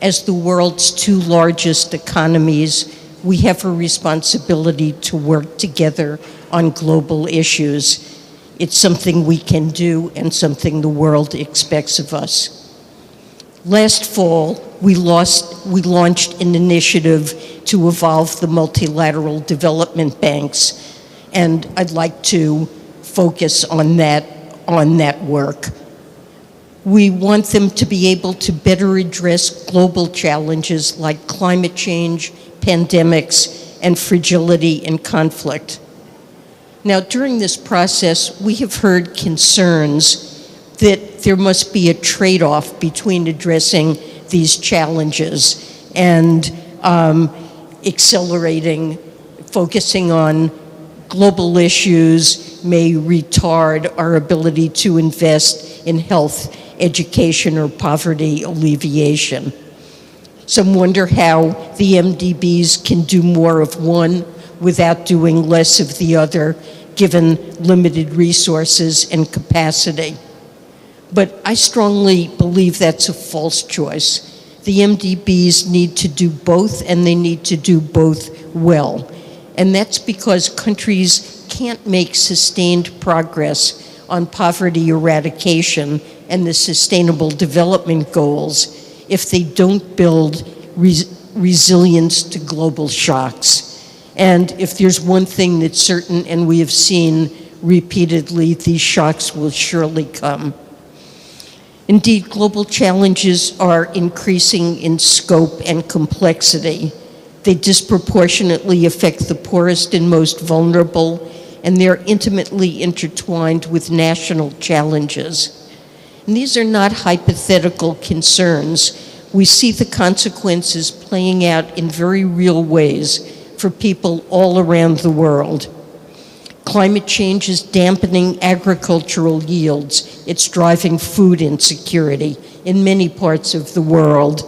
as the world's 2 largest economies, we have a responsibility to work together on global issues. It's something we can do and something the world expects of us. Last fall, we launched an initiative to evolve the multilateral development banks, and I'd like to focus on that work. We want them to be able to better address global challenges like climate change, pandemics, and fragility and conflict. Now, during this process, we have heard concerns that there must be a trade-off between addressing these challenges and accelerating, focusing on global issues may retard our ability to invest in health, education, or poverty alleviation. Some wonder how the MDBs can do more of one without doing less of the other, given limited resources and capacity. But I strongly believe that's a false choice. The MDBs need to do both, and they need to do both well. And that's because countries can't make sustained progress on poverty eradication and the Sustainable Development Goals if they don't build resilience to global shocks. And if there's one thing that's certain, and we have seen repeatedly, these shocks will surely come. Indeed, global challenges are increasing in scope and complexity. They disproportionately affect the poorest and most vulnerable, and they're intimately intertwined with national challenges. And these are not hypothetical concerns. We see the consequences playing out in very real ways for people all around the world. Climate change is dampening agricultural yields. It's driving food insecurity in many parts of the world.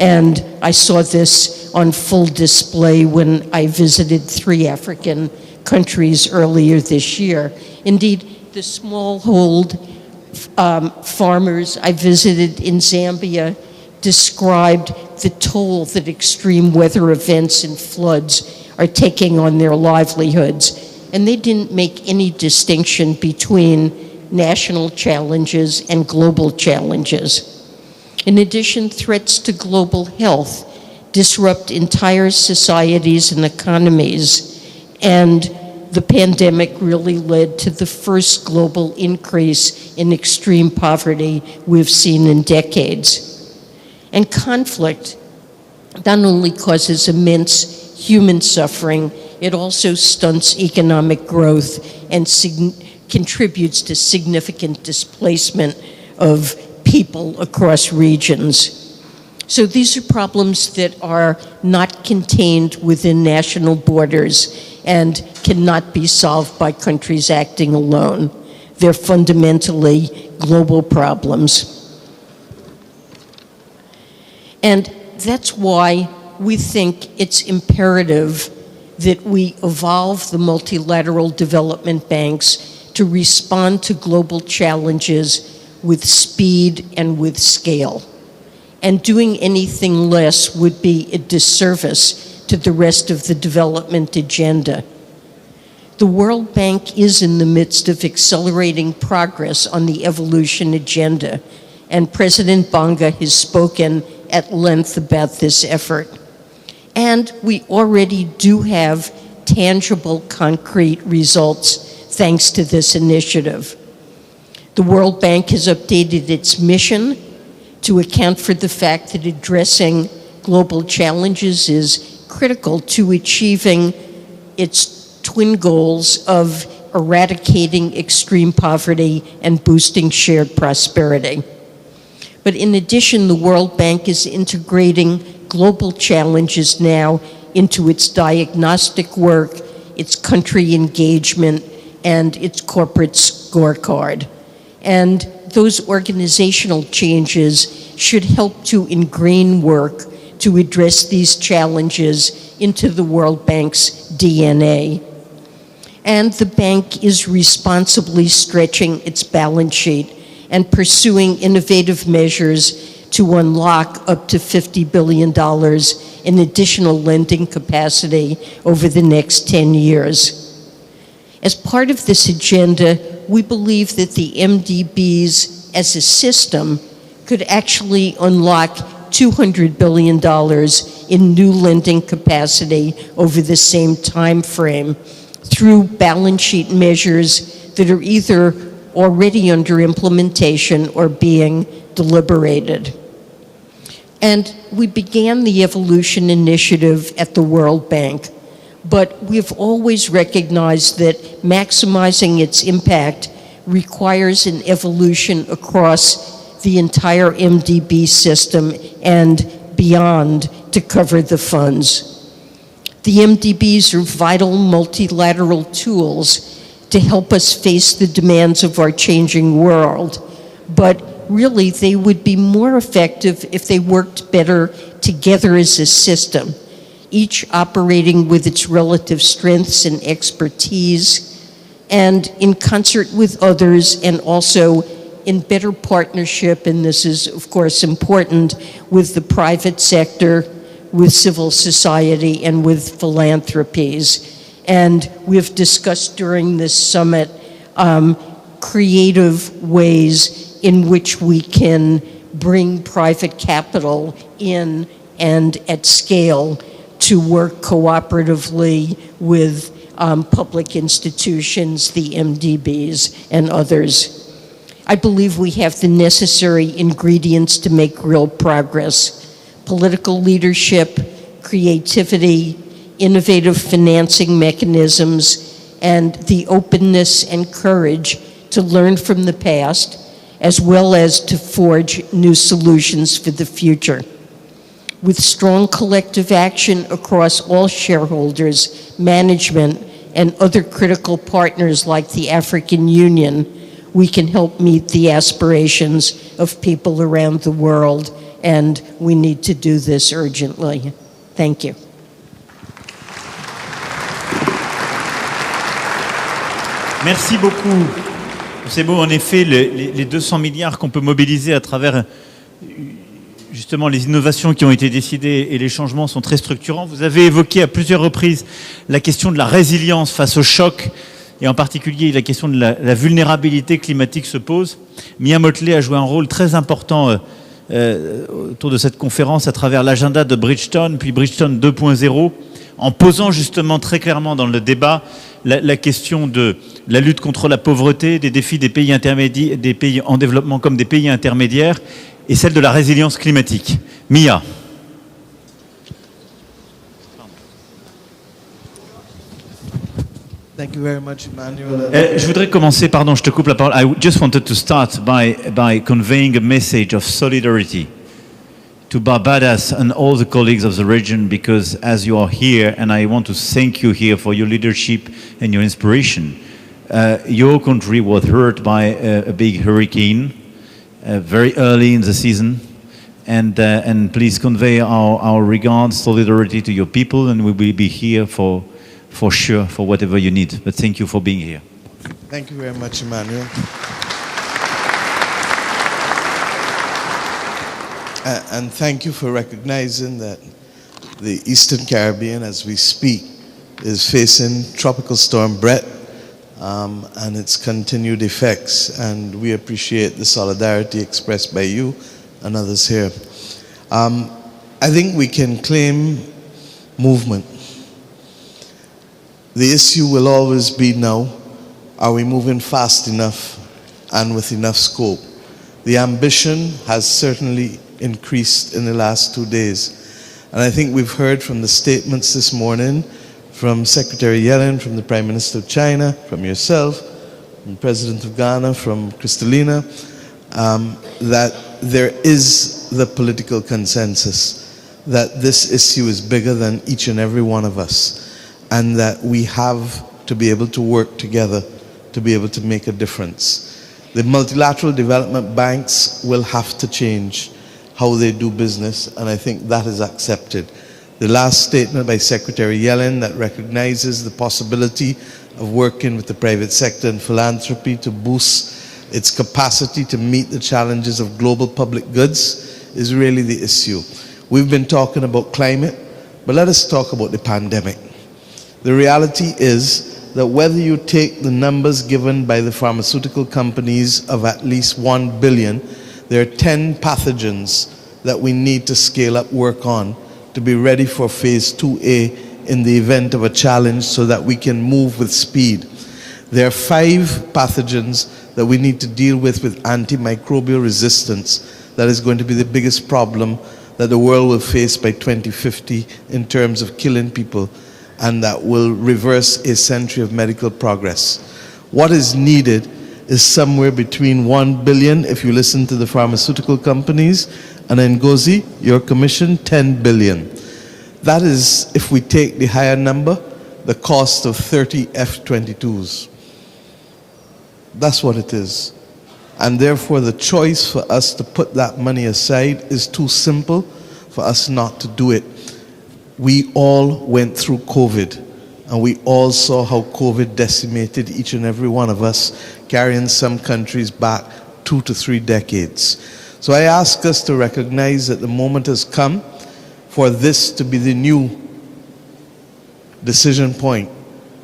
And I saw this on full display when I visited 3 African countries earlier this year. Indeed, the smallhold farmers I visited in Zambia described the toll that extreme weather events and floods are taking on their livelihoods. And they didn't make any distinction between national challenges and global challenges. In addition, threats to global health disrupt entire societies and economies, and the pandemic really led to the first global increase in extreme poverty we've seen in decades. And conflict not only causes immense human suffering, it also stunts economic growth and contributes to significant displacement of people across regions. So these are problems that are not contained within national borders and cannot be solved by countries acting alone. They're fundamentally global problems. And that's why we think it's imperative that we evolve the multilateral development banks to respond to global challenges with speed and with scale. And doing anything less would be a disservice to the rest of the development agenda. The World Bank is in the midst of accelerating progress on the evolution agenda, and President Bonga has spoken at length about this effort. And we already do have tangible, concrete results thanks to this initiative. The World Bank has updated its mission to account for the fact that addressing global challenges is critical to achieving its twin goals of eradicating extreme poverty and boosting shared prosperity. But in addition, the World Bank is integrating global challenges now into its diagnostic work, its country engagement, and its corporate scorecard. And those organizational changes should help to ingrain work to address these challenges into the World Bank's DNA. And the bank is responsibly stretching its balance sheet and pursuing innovative measures to unlock up to $50 billion in additional lending capacity over the next 10 years. As part of this agenda, we believe that the MDBs as a system could actually unlock $200 billion in new lending capacity over the same time frame through balance sheet measures that are either already under implementation or being deliberated. And we began the Evolution Initiative at the World Bank, but we've always recognized that maximizing its impact requires an evolution across the entire MDB system and beyond to cover the funds. The MDBs are vital multilateral tools to help us face the demands of our changing world, but really they would be more effective if they worked better together as a system, each operating with its relative strengths and expertise, and in concert with others, and also in better partnership, and this is of course important, with the private sector, with civil society, and with philanthropies. And we've discussed during this summit creative ways in which we can bring private capital in and at scale to work cooperatively with public institutions, the MDBs, and others. I believe we have the necessary ingredients to make real progress: political leadership, creativity, innovative financing mechanisms, and the openness and courage to learn from the past, as well as to forge new solutions for the future. With strong collective action across all shareholders, management, and other critical partners like the African Union, we can help meet the aspirations of people around the world, and we need to do this urgently. Thank you. Merci beaucoup. C'est beau, en effet, les 200 milliards qu'on peut mobiliser à travers justement les innovations qui ont été décidées et les changements sont très structurants. Vous avez évoqué à plusieurs reprises la question de la résilience face au choc, et en particulier la question de la vulnérabilité climatique se pose. Mia Motley a joué un rôle très important autour de cette conférence à travers l'agenda de Bridgetown, puis Bridgetown 2.0, en posant justement très clairement dans le débat la question de la lutte contre la pauvreté, des défis des pays intermédiaires, des pays en développement comme des pays intermédiaires, et celle de la résilience climatique. Mia. Thank you very much, Emmanuel. Je voudrais commencer, pardon, je te coupe la parole. I just wanted to start by conveying a message of solidarity to Barbados and all the colleagues of the region, because as you are here, and I want to thank you here for your leadership and your inspiration, your country was hurt by a big hurricane very early in the season, and please convey our regards, solidarity to your people, and we will be here for sure for whatever you need. But thank you for being here. Thank you very much, Emmanuel. And thank you for recognizing that the Eastern Caribbean, as we speak, is facing Tropical Storm Brett and its continued effects. And we appreciate the solidarity expressed by you and others here. I think we can claim movement. The issue will always be now, are we moving fast enough and with enough scope? The ambition has certainly increased in the last 2 days. And I think we've heard from the statements this morning from Secretary Yellen, from the Prime Minister of China, from yourself, from the President of Ghana, from Kristalina, that there is the political consensus that this issue is bigger than each and every one of us, and that we have to be able to work together to be able to make a difference. The multilateral development banks will have to change how they do business, and I think that is accepted. The last statement by Secretary Yellen that recognizes the possibility of working with the private sector and philanthropy to boost its capacity to meet the challenges of global public goods is really the issue. We've been talking about climate, but let us talk about the pandemic. The reality is that whether you take the numbers given by the pharmaceutical companies of at least 1 billion, there are 10 pathogens that we need to scale up work on to be ready for phase 2A in the event of a challenge so that we can move with speed. There are 5 pathogens that we need to deal with antimicrobial resistance. That is going to be the biggest problem that the world will face by 2050 in terms of killing people, and that will reverse a century of medical progress. What is needed is somewhere between 1 billion, if you listen to the pharmaceutical companies, and Ngozi, your commission, 10 billion. That is, if we take the higher number, the cost of 30 F-22s. That's what it is. And therefore, the choice for us to put that money aside is too simple for us not to do it. We all went through COVID, and we all saw how COVID decimated each and every one of us, carrying some countries back 2 to 3 decades. So I ask us to recognize that the moment has come for this to be the new decision point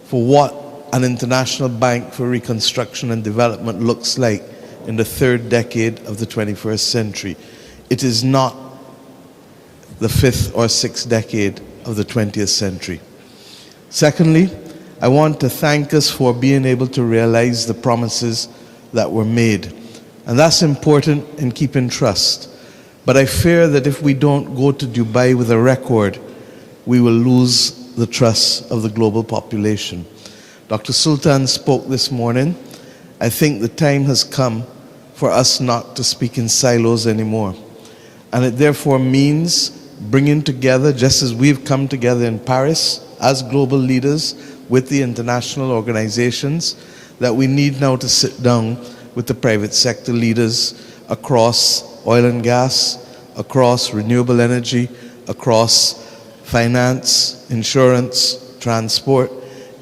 for what an international bank for reconstruction and development looks like in the 3rd decade of the 21st century. It is not the 5th or 6th decade of the 20th century. Secondly, I want to thank us for being able to realize the promises that were made. And that's important in keeping trust. But I fear that if we don't go to Dubai with a record, we will lose the trust of the global population. Dr. Sultan spoke this morning. I think the time has come for us not to speak in silos anymore. And it therefore means bringing together, just as we've come together in Paris as global leaders with the international organizations, that we need now to sit down with the private sector leaders across oil and gas, across renewable energy, across finance, insurance, transport,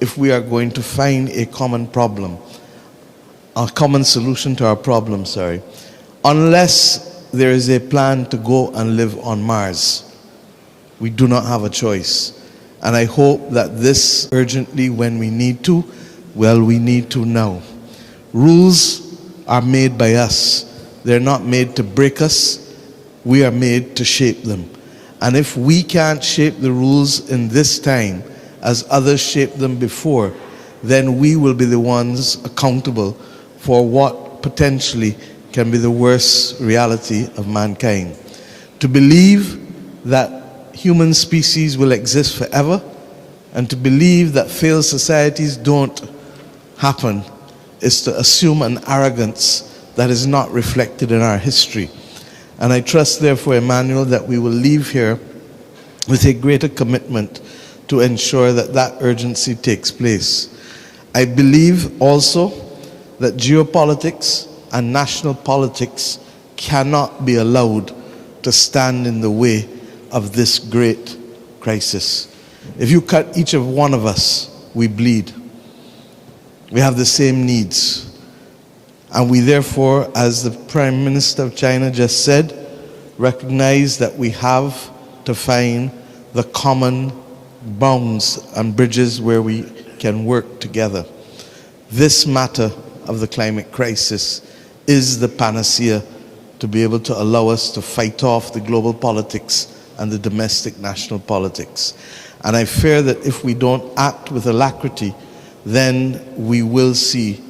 if we are going to find a common problem, a common solution to our problem, unless there is a plan to go and live on Mars. We do not have a choice. And I hope that this urgently, when we need to, well, we need to now. Rules are made by us. They're not made to break us. We are made to shape them. And if we can't shape the rules in this time as others shaped them before, then we will be the ones accountable for what potentially can be the worst reality of mankind. To believe that human species will exist forever, and to believe that failed societies don't happen, is to assume an arrogance that is not reflected in our history. And I trust, therefore, Emmanuel, that we will leave here with a greater commitment to ensure that that urgency takes place. I believe also that geopolitics and national politics cannot be allowed to stand in the way of this great crisis. If you cut each of one of us, we bleed. We have the same needs. And we therefore, as the Prime Minister of China just said, recognize that we have to find the common bounds and bridges where we can work together. This matter of the climate crisis is the panacea to be able to allow us to fight off the global politics and the domestic national politics. And I fear that if we don't act with alacrity, then we will see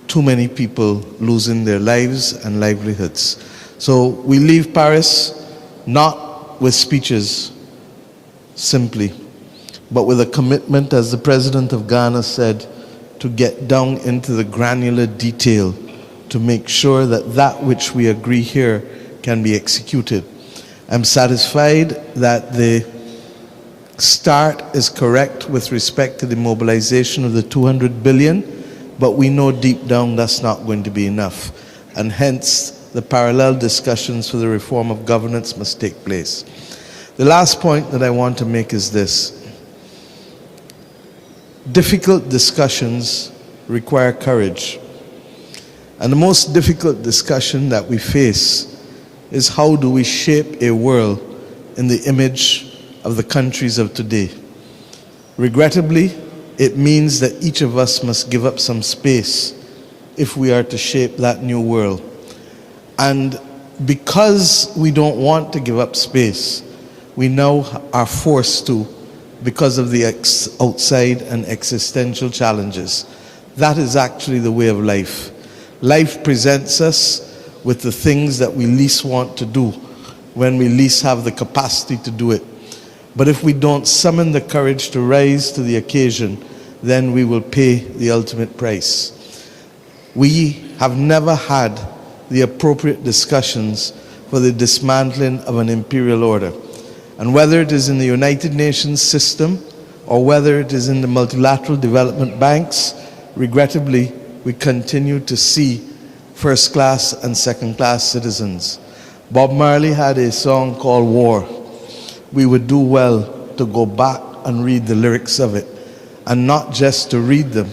too many people losing their lives and livelihoods. So we leave Paris not with speeches simply, but with a commitment, as the President of Ghana said, to get down into the granular detail to make sure that that which we agree here can be executed. I'm satisfied that the start is correct with respect to the mobilization of the 200 billion, but we know deep down that's not going to be enough. And hence, the parallel discussions for the reform of governance must take place. The last point that I want to make is this. Difficult discussions require courage. And the most difficult discussion that we face is how do we shape a world in the image of the countries of today. Regrettably, it means that each of us must give up some space if we are to shape that new world. And because we don't want to give up space, we now are forced to, because of the outside and existential challenges. That is actually the way of life. Life presents us with the things that we least want to do when we least have the capacity to do it. But if we don't summon the courage to rise to the occasion, then we will pay the ultimate price. We have never had the appropriate discussions for the dismantling of an imperial order. And whether it is in the United Nations system or whether it is in the multilateral development banks, regrettably, we continue to see first-class and second-class citizens. Bob Marley had a song called War. We would do well to go back and read the lyrics of it, and not just to read them,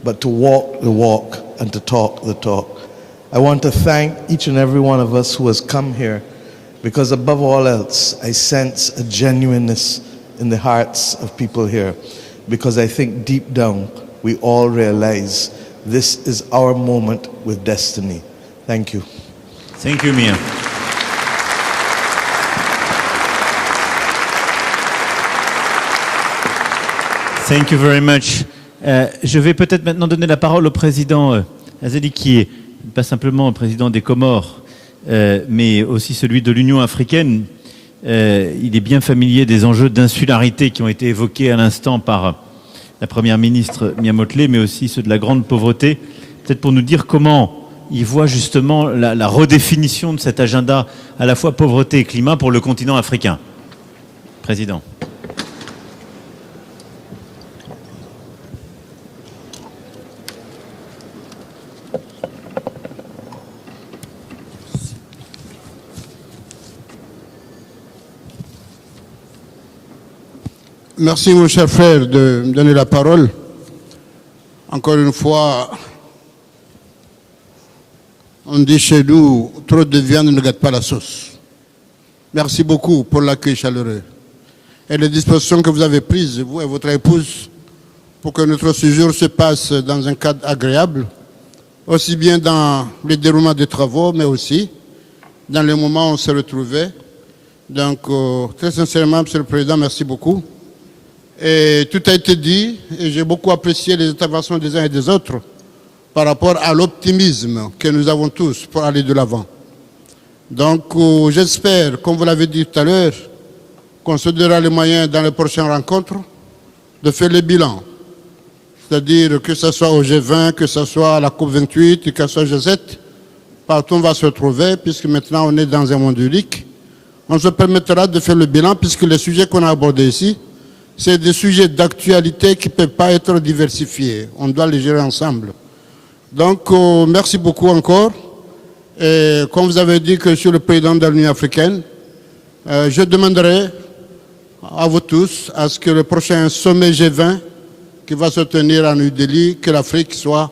but to walk the walk and to talk the talk. I want to thank each and every one of us who has come here, because above all else, I sense a genuineness in the hearts of people here, because I think deep down, we all realize this is our moment with destiny. Thank you. Thank you, Mia. Thank you very much. Je vais peut-être maintenant donner la parole au président Azali, qui est pas simplement le président des Comores, mais aussi celui de l'Union africaine. Il est bien familier des enjeux d'insularité qui ont été évoqués à l'instant par la Première ministre Mia Mottley, mais aussi ceux de la grande pauvreté. Peut-être pour nous dire comment il voit justement la redéfinition de cet agenda à la fois pauvreté et climat pour le continent africain. Président. Merci, mon cher frère, de me donner la parole. Encore une fois, on dit chez nous, trop de viande ne gâte pas la sauce. Merci beaucoup pour l'accueil chaleureux et les dispositions que vous avez prises, vous et votre épouse, pour que notre séjour se passe dans un cadre agréable, aussi bien dans le déroulement des travaux, mais aussi dans les moments où on se retrouvait. Donc, très sincèrement, Monsieur le Président, merci beaucoup. Et tout a été dit, et j'ai beaucoup apprécié les interventions des uns et des autres par rapport à l'optimisme que nous avons tous pour aller de l'avant. Donc, j'espère, comme vous l'avez dit tout à l'heure, qu'on se donnera les moyens dans les prochaines rencontres de faire le bilan. C'est-à-dire que ce soit au G20, que ce soit à la COP28, que ce soit au G7, partout on va se retrouver, puisque maintenant on est dans un monde unique. On se permettra de faire le bilan, puisque les sujets qu'on a abordés ici, c'est des sujets d'actualité qui ne peuvent pas être diversifiés. On doit les gérer ensemble. Donc, merci beaucoup encore. Et comme vous avez dit que je suis le président de l'Union africaine, je demanderai à vous tous à ce que le prochain sommet G20 qui va se tenir à New Delhi, que l'Afrique soit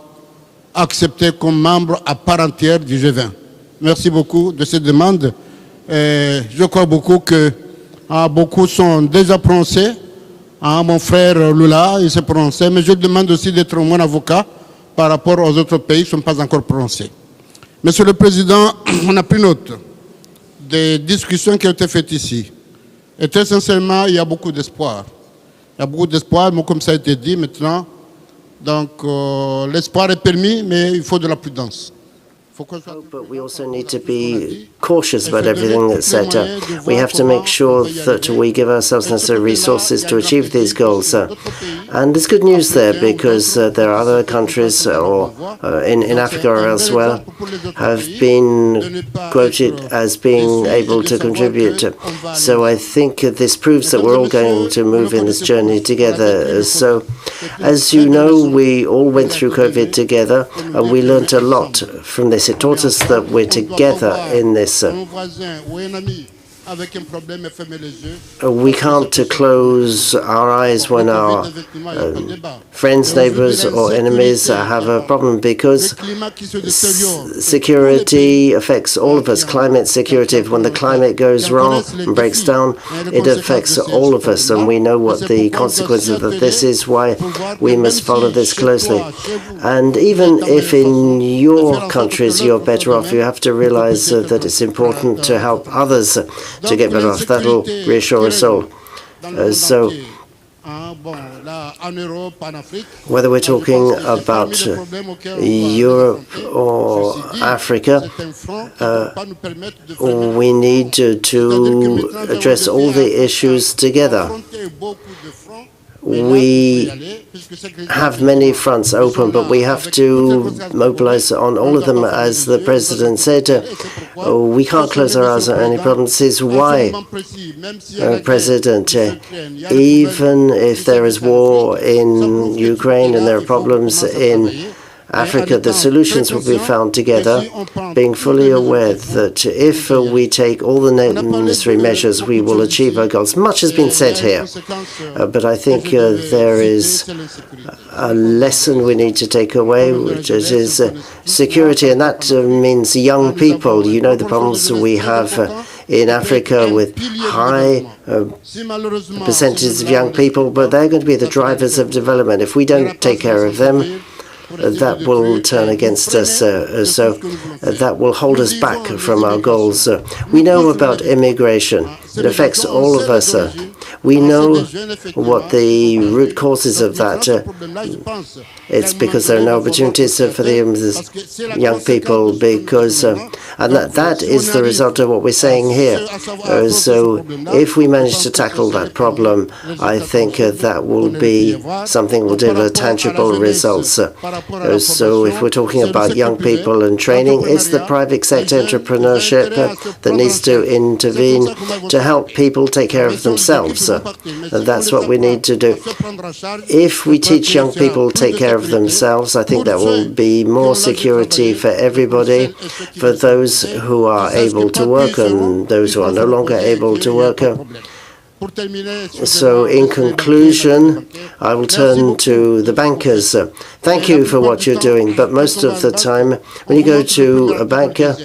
acceptée comme membre à part entière du G20. Merci beaucoup de cette demande. Et je crois beaucoup que beaucoup sont déjà prononcés. Mon frère Lula, il s'est prononcé, mais je demande aussi d'être mon avocat par rapport aux autres pays qui ne sont pas encore prononcés. Monsieur le Président, on a pris note des discussions qui ont été faites ici. Et très sincèrement, il y a beaucoup d'espoir. Il y a beaucoup d'espoir, mais comme ça a été dit maintenant, donc l'espoir est permis, mais il faut de la prudence. But we also need to be cautious about everything that's said. We have to make sure that we give ourselves necessary resources to achieve these goals. And there's good news there, because there are other countries or in Africa or elsewhere have been quoted as being able to contribute. So I think this proves that we're all going to move in this journey together. So as you know, we all went through COVID together and we learned a lot from this. It taught us that we're together in this. We can't close our eyes when our friends, neighbors, or enemies have a problem, because security affects all of us. Climate security, when the climate goes wrong and breaks down, it affects all of us, and we know what the consequences of this is, why we must follow this closely. And even if in your countries you're better off, you have to realize that it's important to help others to get better off. That will reassure us all. So, whether we're talking about Europe or Africa, we need to address all the issues together. We have many fronts open, but we have to mobilize on all of them. As the President said, we can't close our eyes on any problems. This is why, President, even if there is war in Ukraine and there are problems in Africa, the solutions will be found together, being fully aware that if we take all the necessary measures, we will achieve our goals. Much has been said here, but I think there is a lesson we need to take away, which is security, and that means young people. You know the problems we have in Africa with high percentages of young people, but they're going to be the drivers of development. If we don't take care of them, that will turn against us, so that will hold us back from our goals. We know about immigration. It affects all of us. We know what the root causes of that. It's because there are no opportunities for the young people, because and that is the result of what we're saying here. So if we manage to tackle that problem, I think that will be something that will deliver tangible results. So if we're talking about young people and training, it's the private sector entrepreneurship that needs to intervene to help people take care of themselves. And that's what we need to do. If we teach young people to take care of themselves, I think that will be more security for everybody, for those who are able to work and those who are no longer able to work. So in conclusion, I will turn to the bankers. Thank you for what you're doing, but most of the time, when you go to a banker,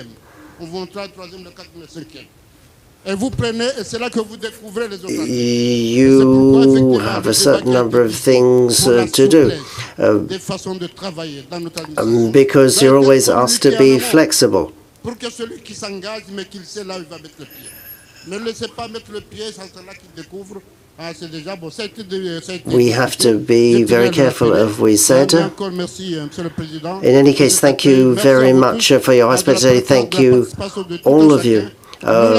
you have a certain number of things to do, because you're always asked to be flexible. We have to be very careful, as we said. In any case, thank you very much for your hospitality. Thank you, all of you,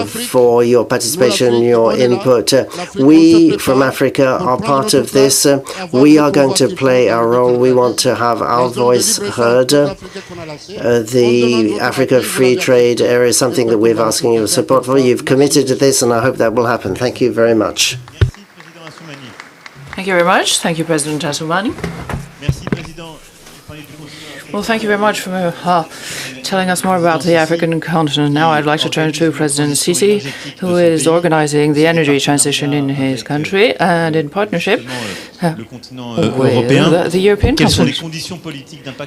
for your participation, your input. We from Africa are part of this. We are going to play our role. We want to have our voice heard. The Africa Free Trade Area is something that we're asking your support for. You've committed to this, and I hope that will happen. Thank you very much. Thank you very much. Thank you, President Assoumani. Well, thank you very much for telling us more about the African continent. Now I'd like to turn to President Al-Sissi, who is organizing the energy transition in his country and in partnership with the European continent.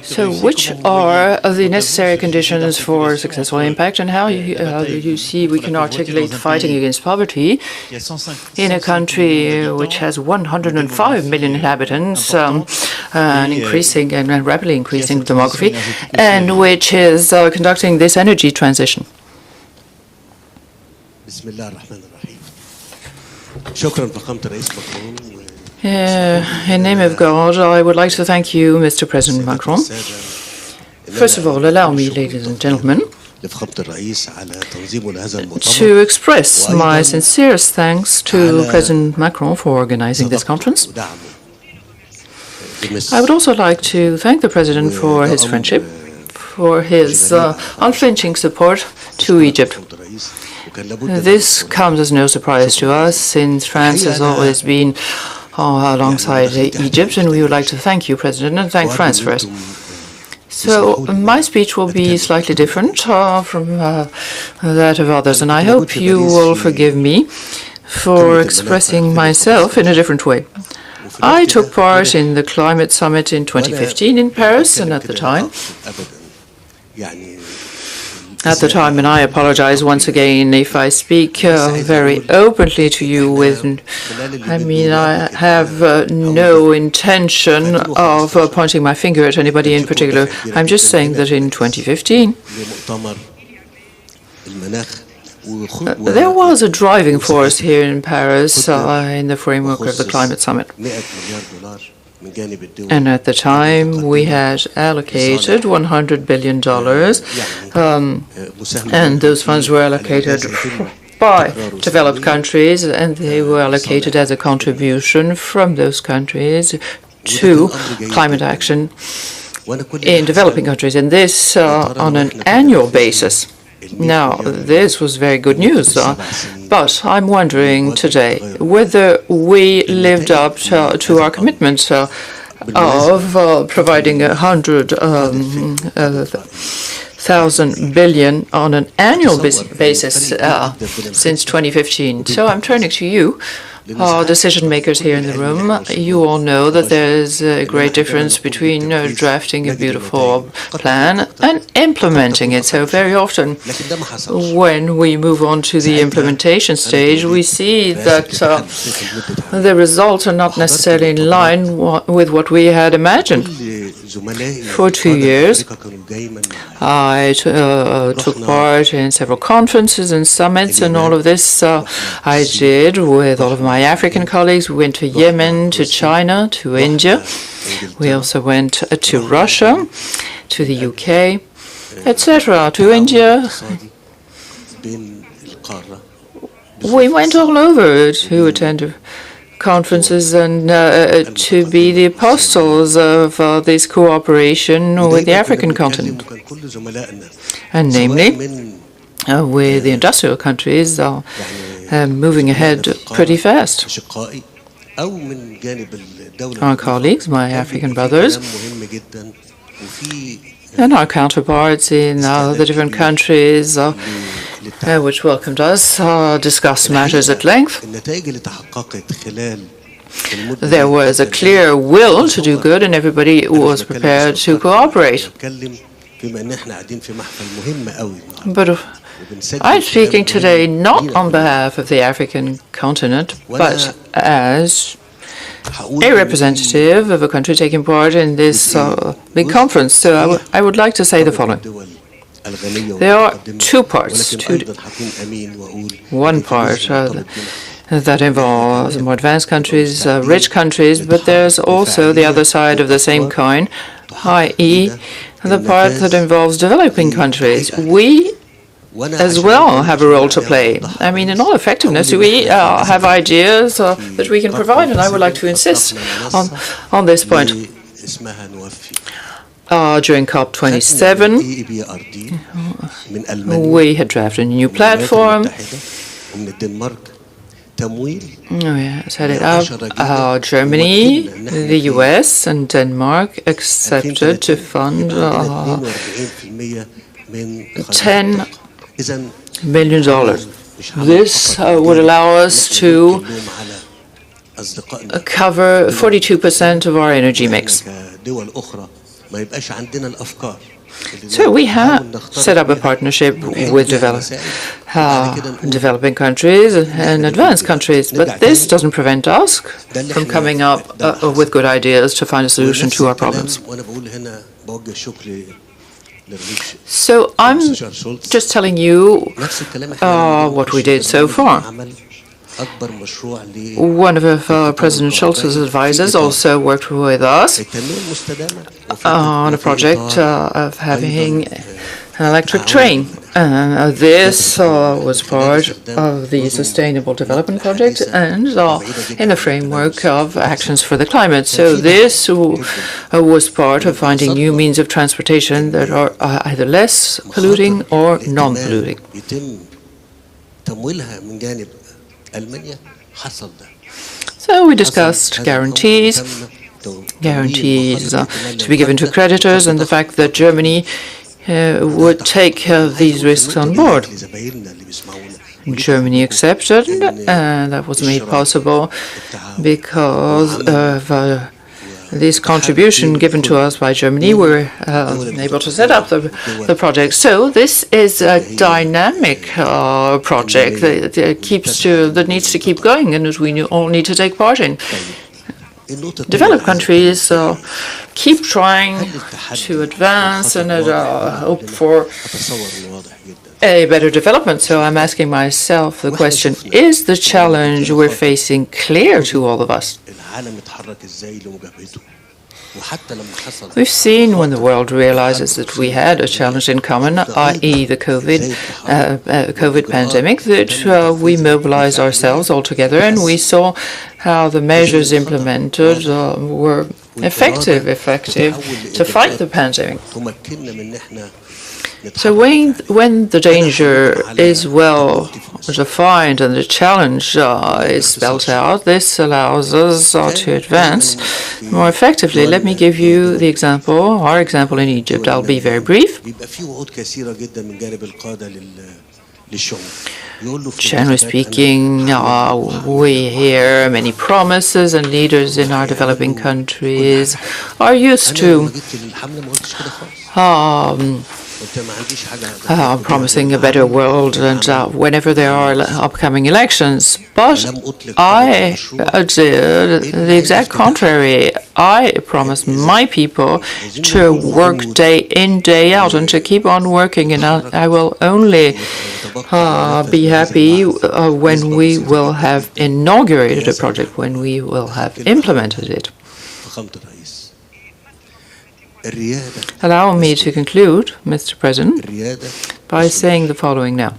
So which are the necessary conditions for successful impact, and how you see we can articulate fighting against poverty in a country which has 105 million inhabitants, and increasing and rapidly increasing demography, and which is conducting this energy transition. In name of God, I would like to thank you, Mr. President Macron. First of all, allow me, ladies and gentlemen, to express my sincerest thanks to President Macron for organizing this conference. I would also like to thank the President for his friendship, for his unflinching support to Egypt. This comes as no surprise to us, since France has always been alongside Egypt, and we would like to thank you, President, and thank France for it. So my speech will be slightly different from that of others, and I hope you will forgive me for expressing myself in a different way. I took part in the Climate Summit in 2015 in Paris, and at the time, and I apologize once again if I speak very openly to you I have no intention of pointing my finger at anybody in particular. I'm just saying that in 2015, there was a driving force here in Paris in the framework of the Climate Summit. And at the time, we had allocated $100 billion, and those funds were allocated by developed countries, and they were allocated as a contribution from those countries to climate action in developing countries, and this on an annual basis. Now, this was very good news, but I'm wondering today whether we lived up to our commitment of providing $100 billion on an annual basis since 2015. So I'm turning to you, decision makers here in the room. You all know that there's a great difference between drafting a beautiful plan and implementing it. So very often when we move on to the implementation stage, we see that the results are not necessarily in line with what we had imagined. For 2 years, I took part in several conferences and summits, and all of this I did with all of my African colleagues. We went to Yemen, to China, to India. We also went to Russia, to the UK, etc., to India. We went all over to attend conferences and to be the apostles of this cooperation with the African continent, and namely with the industrial countries moving ahead pretty fast. Our colleagues, my African brothers, and our counterparts in the different countries which welcomed us, discussed matters at length. There was a clear will to do good, and everybody was prepared to cooperate. But I'm speaking today not on behalf of the African continent, but as a representative of a country taking part in this big conference. So I would like to say the following. There are two parts. One part that involves more advanced countries, rich countries, but there's also the other side of the same coin, i.e. the part that involves developing countries. We as well have a role to play. I mean, in all effectiveness, we have ideas that we can provide, and I would like to insist on this point. During COP27, we had drafted a new platform. Set it up. Germany, the US, and Denmark accepted to fund $10 million. This would allow us to cover 42% of our energy mix. So we have set up a partnership with developing countries and advanced countries, but this doesn't prevent us from coming up with good ideas to find a solution to our problems. So I'm just telling you what we did so far. One of President Schulz's advisors also worked with us on a project of having an electric train. This was part of the Sustainable Development Project and in the framework of Actions for the Climate. So this was part of finding new means of transportation that are either less polluting or non-polluting. So we discussed guarantees, guarantees to be given to creditors, and the fact that Germany would take these risks on board. Germany accepted, and that was made possible because of this contribution given to us by Germany. We were able to set up the project. So this is a dynamic project that needs to keep going, and that we all need to take part in. Developed countries keep trying to advance and hope for a better development. So I'm asking myself the question, is the challenge we're facing clear to all of us? We've seen when the world realizes that we had a challenge in common, i.e. the COVID pandemic, that we mobilized ourselves all together, and we saw how the measures implemented were effective to fight the pandemic. So when the danger is well defined and the challenge is spelled out, this allows us to advance more effectively. Let me give you the example, our example in Egypt. I'll be very brief. Generally speaking, we hear many promises, and leaders in our developing countries are used to promising a better world, and whenever there are upcoming elections. But I did the exact contrary. I promised my people to work day in, day out, and to keep on working, and I will only be happy when we will have inaugurated a project, when we will have implemented it. Allow me to conclude, Mr. President, by saying the following now.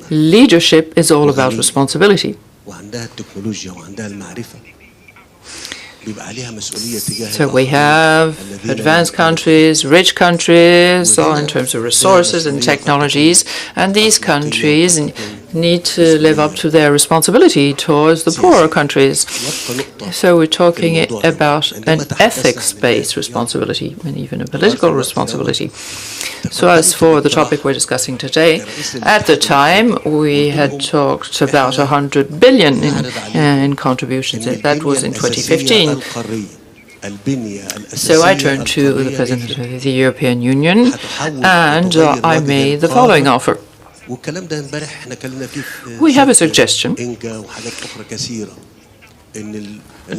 Leadership is all about responsibility. So we have advanced countries, rich countries, in terms of resources and technologies, and these countries need to live up to their responsibility towards the poorer countries. So we're talking about an ethics-based responsibility and even a political responsibility. So as for the topic we're discussing today, at the time we had talked about 100 billion in contributions, and that was in 2015. So I turned to the President of the European Union and I made the following offer. We have a suggestion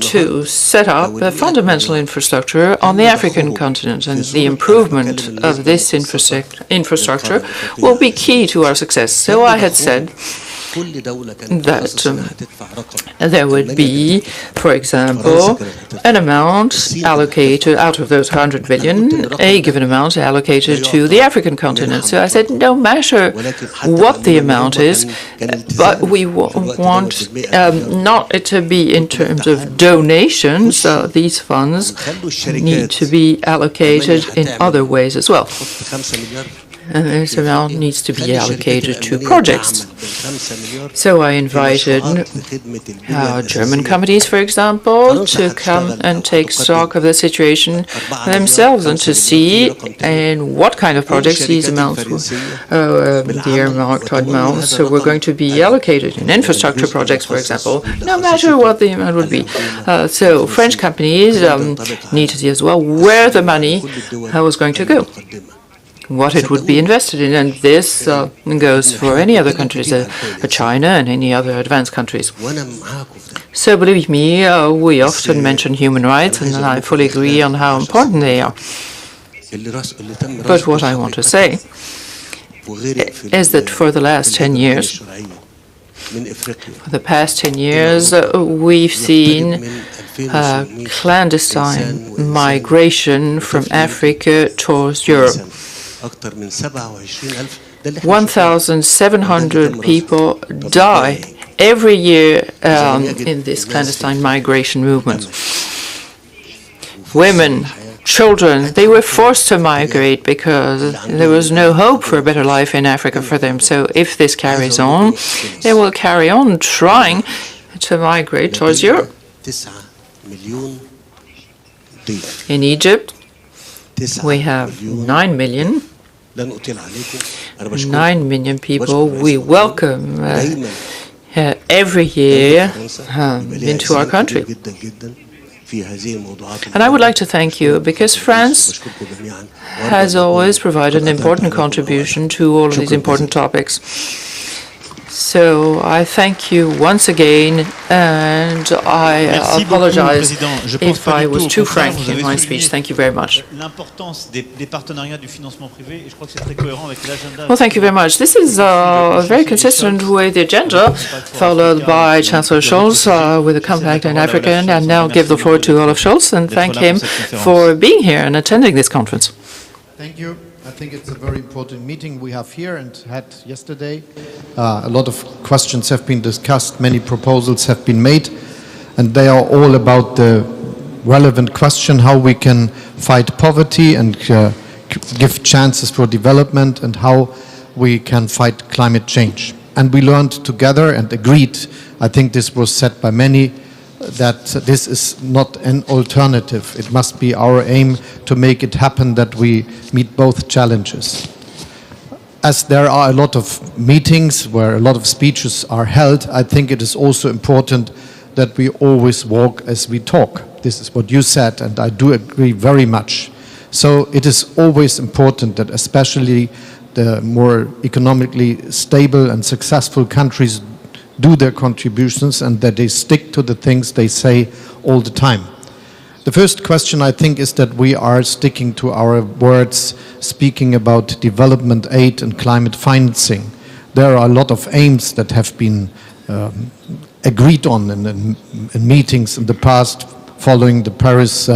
to set up a fundamental infrastructure on the African continent, and the improvement of this infrastructure will be key to our success. So I had said that there would be, for example, an amount allocated out of those 100 billion, a given amount allocated to the African continent. So I said, no matter what the amount is, but we want not it to be in terms of donations. These funds need to be allocated in other ways as well. And this amount needs to be allocated to projects. So I invited German companies, for example, to come and take stock of the situation themselves and to see in what kind of projects these amounts, the earmarked amounts, were going to be allocated in infrastructure projects, for example, no matter what the amount would be. So French companies need to see as well where the money was going to go, what it would be invested in, and this goes for any other countries, China and any other advanced countries. So believe me, we often mention human rights, and I fully agree on how important they are. But what I want to say is that for the last 10 years, we've seen clandestine migration from Africa towards Europe. 1,700 people die every year in this clandestine migration movement. Women, children, they were forced to migrate because there was no hope for a better life in Africa for them. So if this carries on, they will carry on trying to migrate towards Europe. In Egypt, we have 9 million. 9 million people we welcome every year into our country. And I would like to thank you because France has always provided an important contribution to all of these important topics. So I thank you once again, and I apologize if I was too frank in my speech. Thank you very much. Well, thank you very much. This is very consistent with the agenda followed by Chancellor Scholz with a compact in Africa. And now give the floor to Olaf Scholz and thank him for being here and attending this conference. Thank you. I think it's a very important meeting we have here and had yesterday. A lot of questions have been discussed, many proposals have been made, and they are all about the relevant question how we can fight poverty and give chances for development and how we can fight climate change. And we learned together and agreed, I think this was said by many, that this is not an alternative. It must be our aim to make it happen that we meet both challenges. As there are a lot of meetings where a lot of speeches are held, I think it is also important that we always walk as we talk. This is what you said, and I do agree very much. So it is always important that especially the more economically stable and successful countries do their contributions and that they stick to the things they say all the time. The first question, I think, is that we are sticking to our words, speaking about development aid and climate financing. There are a lot of aims that have been agreed on in meetings in the past following the Paris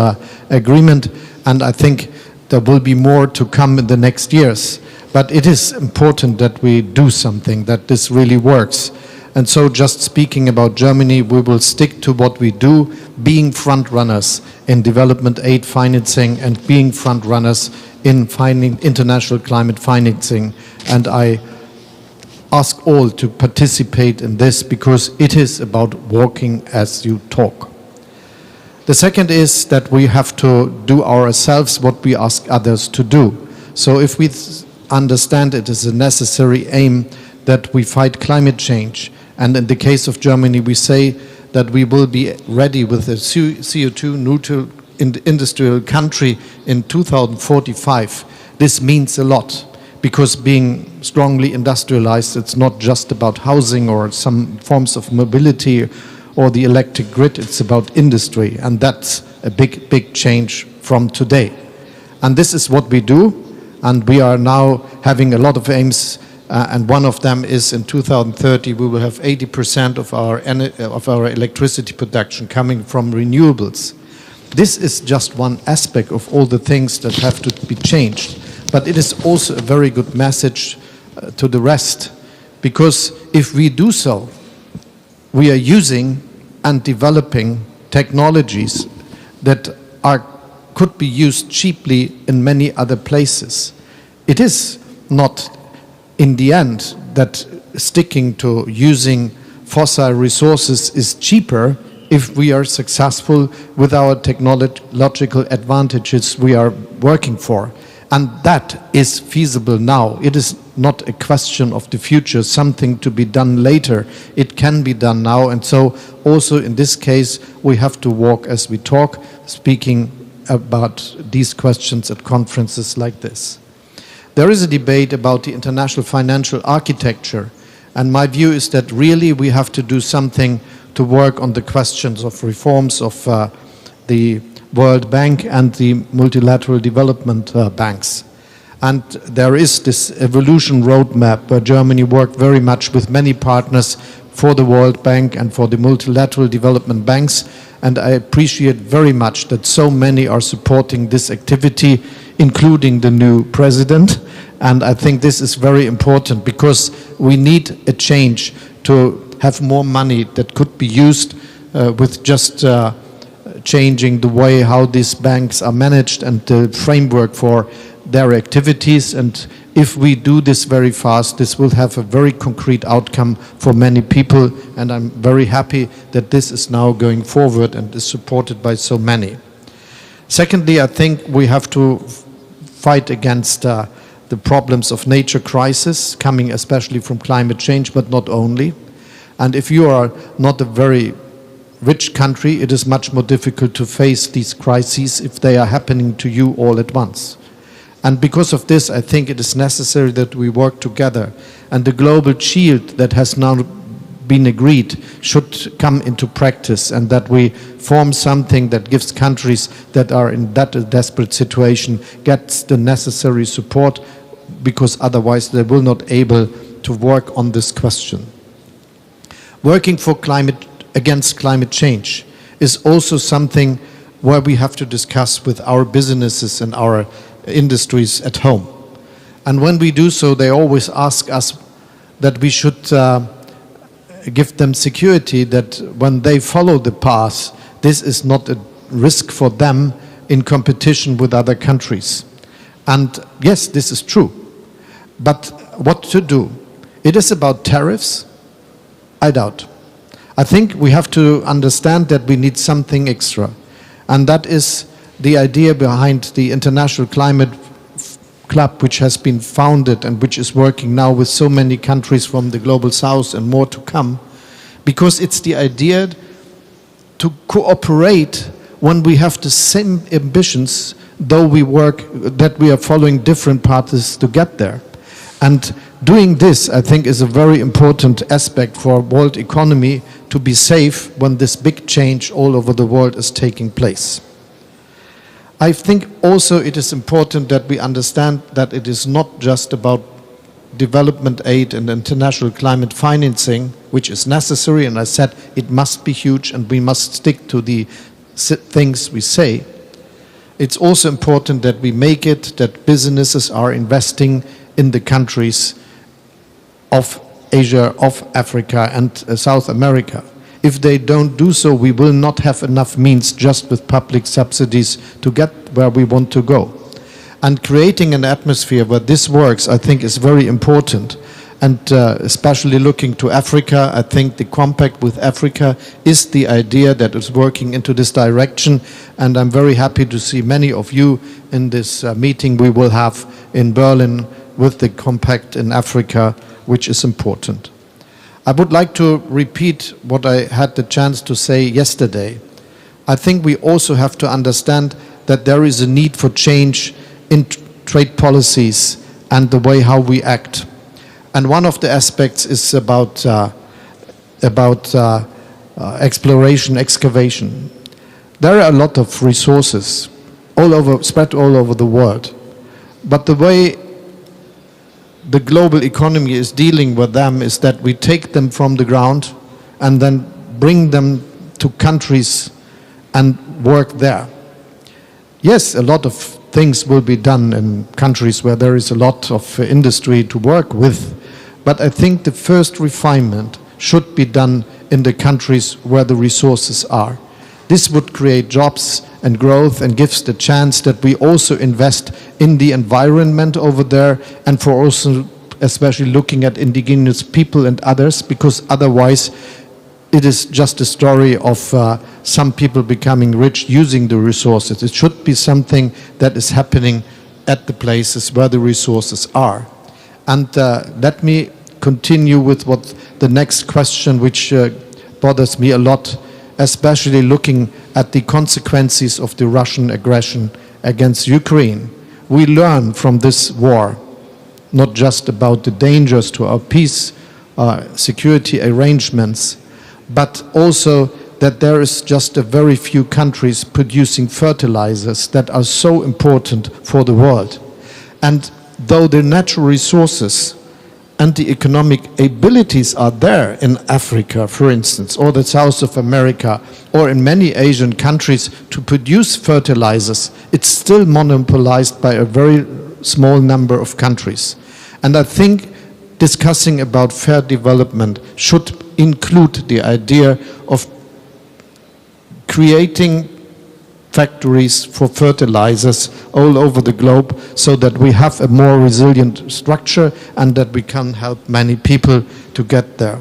Agreement, and I think there will be more to come in the next years. But it is important that we do something, that this really works. And so just speaking about Germany, we will stick to what we do, being front runners in development aid financing and being front runners in finding international climate financing. And I ask all to participate in this because it is about walking as you talk. The second is that we have to do ourselves what we ask others to do. So if we understand it is a necessary aim that we fight climate change, and in the case of Germany, we say that we will be ready with a CO2 neutral industrial country in 2045. This means a lot because being strongly industrialized, it's not just about housing or some forms of mobility or the electric grid, it's about industry. And that's a big, big change from today. And this is what we do. And we are now having a lot of aims. And one of them is in 2030 we will have 80% of our electricity production coming from renewables. This is just one aspect of all the things that have to be changed. But it is also a very good message to the rest, because if we do so, we are using and developing technologies that could be used cheaply in many other places. It is not in the end that sticking to using fossil resources is cheaper if we are successful with our technological advantages we are working for. And that is feasible now. It is not a question of the future, something to be done later. It can be done now. And so also in this case, we have to walk as we talk, speaking about these questions at conferences like this. There is a debate about the international financial architecture, and my view is that really we have to do something to work on the questions of reforms of the World Bank and the multilateral development banks. And there is this evolution roadmap where Germany worked very much with many partners for the World Bank and for the multilateral development banks, and I appreciate very much that so many are supporting this activity, including the new president. And I think this is very important because we need a change to have more money that could be used with just changing the way how these banks are managed and the framework for their activities, and if we do this very fast, this will have a very concrete outcome for many people, and I'm very happy that this is now going forward and is supported by so many. Secondly, I think we have to fight against the problems of nature crisis, coming especially from climate change, but not only. And if you are not a very rich country, it is much more difficult to face these crises if they are happening to you all at once. And because of this, I think it is necessary that we work together. And the global shield that has now been agreed should come into practice, and that we form something that gives countries that are in that desperate situation gets the necessary support, because otherwise they will not be able to work on this question. Working for against climate change is also something where we have to discuss with our businesses and our industries at home. And when we do so, they always ask us that we should give them security that when they follow the path, this is not a risk for them in competition with other countries. And yes, this is true. But what to do? It is about tariffs? I doubt. I think we have to understand that we need something extra. And that is the idea behind the International Climate Club, which has been founded and which is working now with so many countries from the global south and more to come. Because it's the idea to cooperate when we have the same ambitions, though we are following different paths to get there. And doing this, I think, is a very important aspect for world economy to be safe when this big change all over the world is taking place. I think also it is important that we understand that it is not just about development aid and international climate financing, which is necessary, and I said it must be huge and we must stick to the things we say. It's also important that we make it that businesses are investing in the countries of Asia, of Africa and South America. If they don't do so, we will not have enough means just with public subsidies to get where we want to go. And creating an atmosphere where this works, I think, is very important. And especially looking to Africa, I think the compact with Africa is the idea that is working into this direction. And I'm very happy to see many of you in this meeting we will have in Berlin with the compact in Africa, which is important. I would like to repeat what I had the chance to say yesterday. I think we also have to understand that there is a need for change in trade policies and the way how we act. And one of the aspects is about exploration, excavation. There are a lot of resources spread all over the world. But the way the global economy is dealing with them is that we take them from the ground and then bring them to countries and work there. Yes, a lot of things will be done in countries where there is a lot of industry to work with, but I think the first refinement should be done in the countries where the resources are. This would create jobs and growth and gives the chance that we also invest in the environment over there, and for also especially looking at indigenous people and others, because otherwise it is just a story of some people becoming rich using the resources. It should be something that is happening at the places where the resources are. And let me continue with what the next question, which bothers me a lot, especially looking at the consequences of the Russian aggression against Ukraine. We learn from this war not just about the dangers to our peace, security arrangements, but also that there is just a very few countries producing fertilizers that are so important for the world. And though the natural resources and the economic abilities are there in Africa, for instance, or the South of America, or in many Asian countries to produce fertilizers, it's still monopolized by a very small number of countries. And I think discussing about fair development should include the idea of creating factories for fertilizers all over the globe so that we have a more resilient structure and that we can help many people to get there.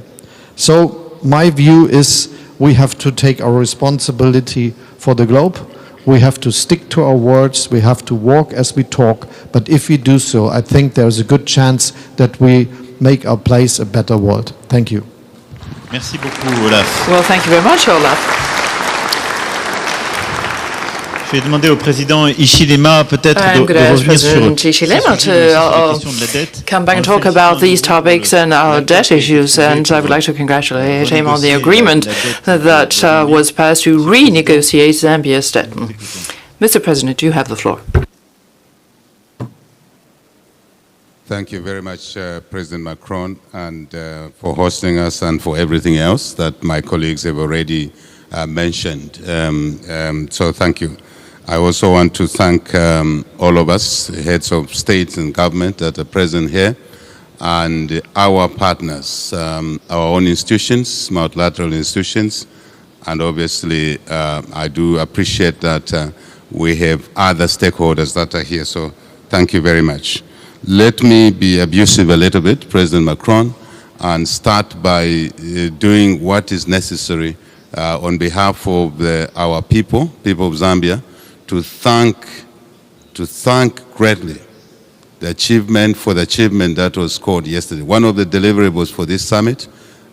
So my view is we have to take our responsibility for the globe. We have to stick to our words. We have to walk as we talk. But if we do so, I think there's a good chance that we make our place a better world. Thank you. Merci beaucoup, Olaf. Well, thank you very much, Olaf. Je vais demander au président Hichilema peut-être de revenir sur come back and talk about these topics and our debt issues, and I would like to congratulate him on the agreement that was passed to renegotiate Zambia's debt. Mr. President, you have the floor. Thank you very much, President Macron, and for hosting us and for everything else that my colleagues have already mentioned. So thank you. I also want to thank all of us, heads of states and government that are present here, and our partners, our own institutions, multilateral institutions, and obviously I do appreciate that we have other stakeholders that are here, so thank you very much. Let me be abusive a little bit, President Macron, and start by doing what is necessary on behalf of our people of Zambia, to thank greatly the achievement that was scored yesterday. One of the deliverables for this summit,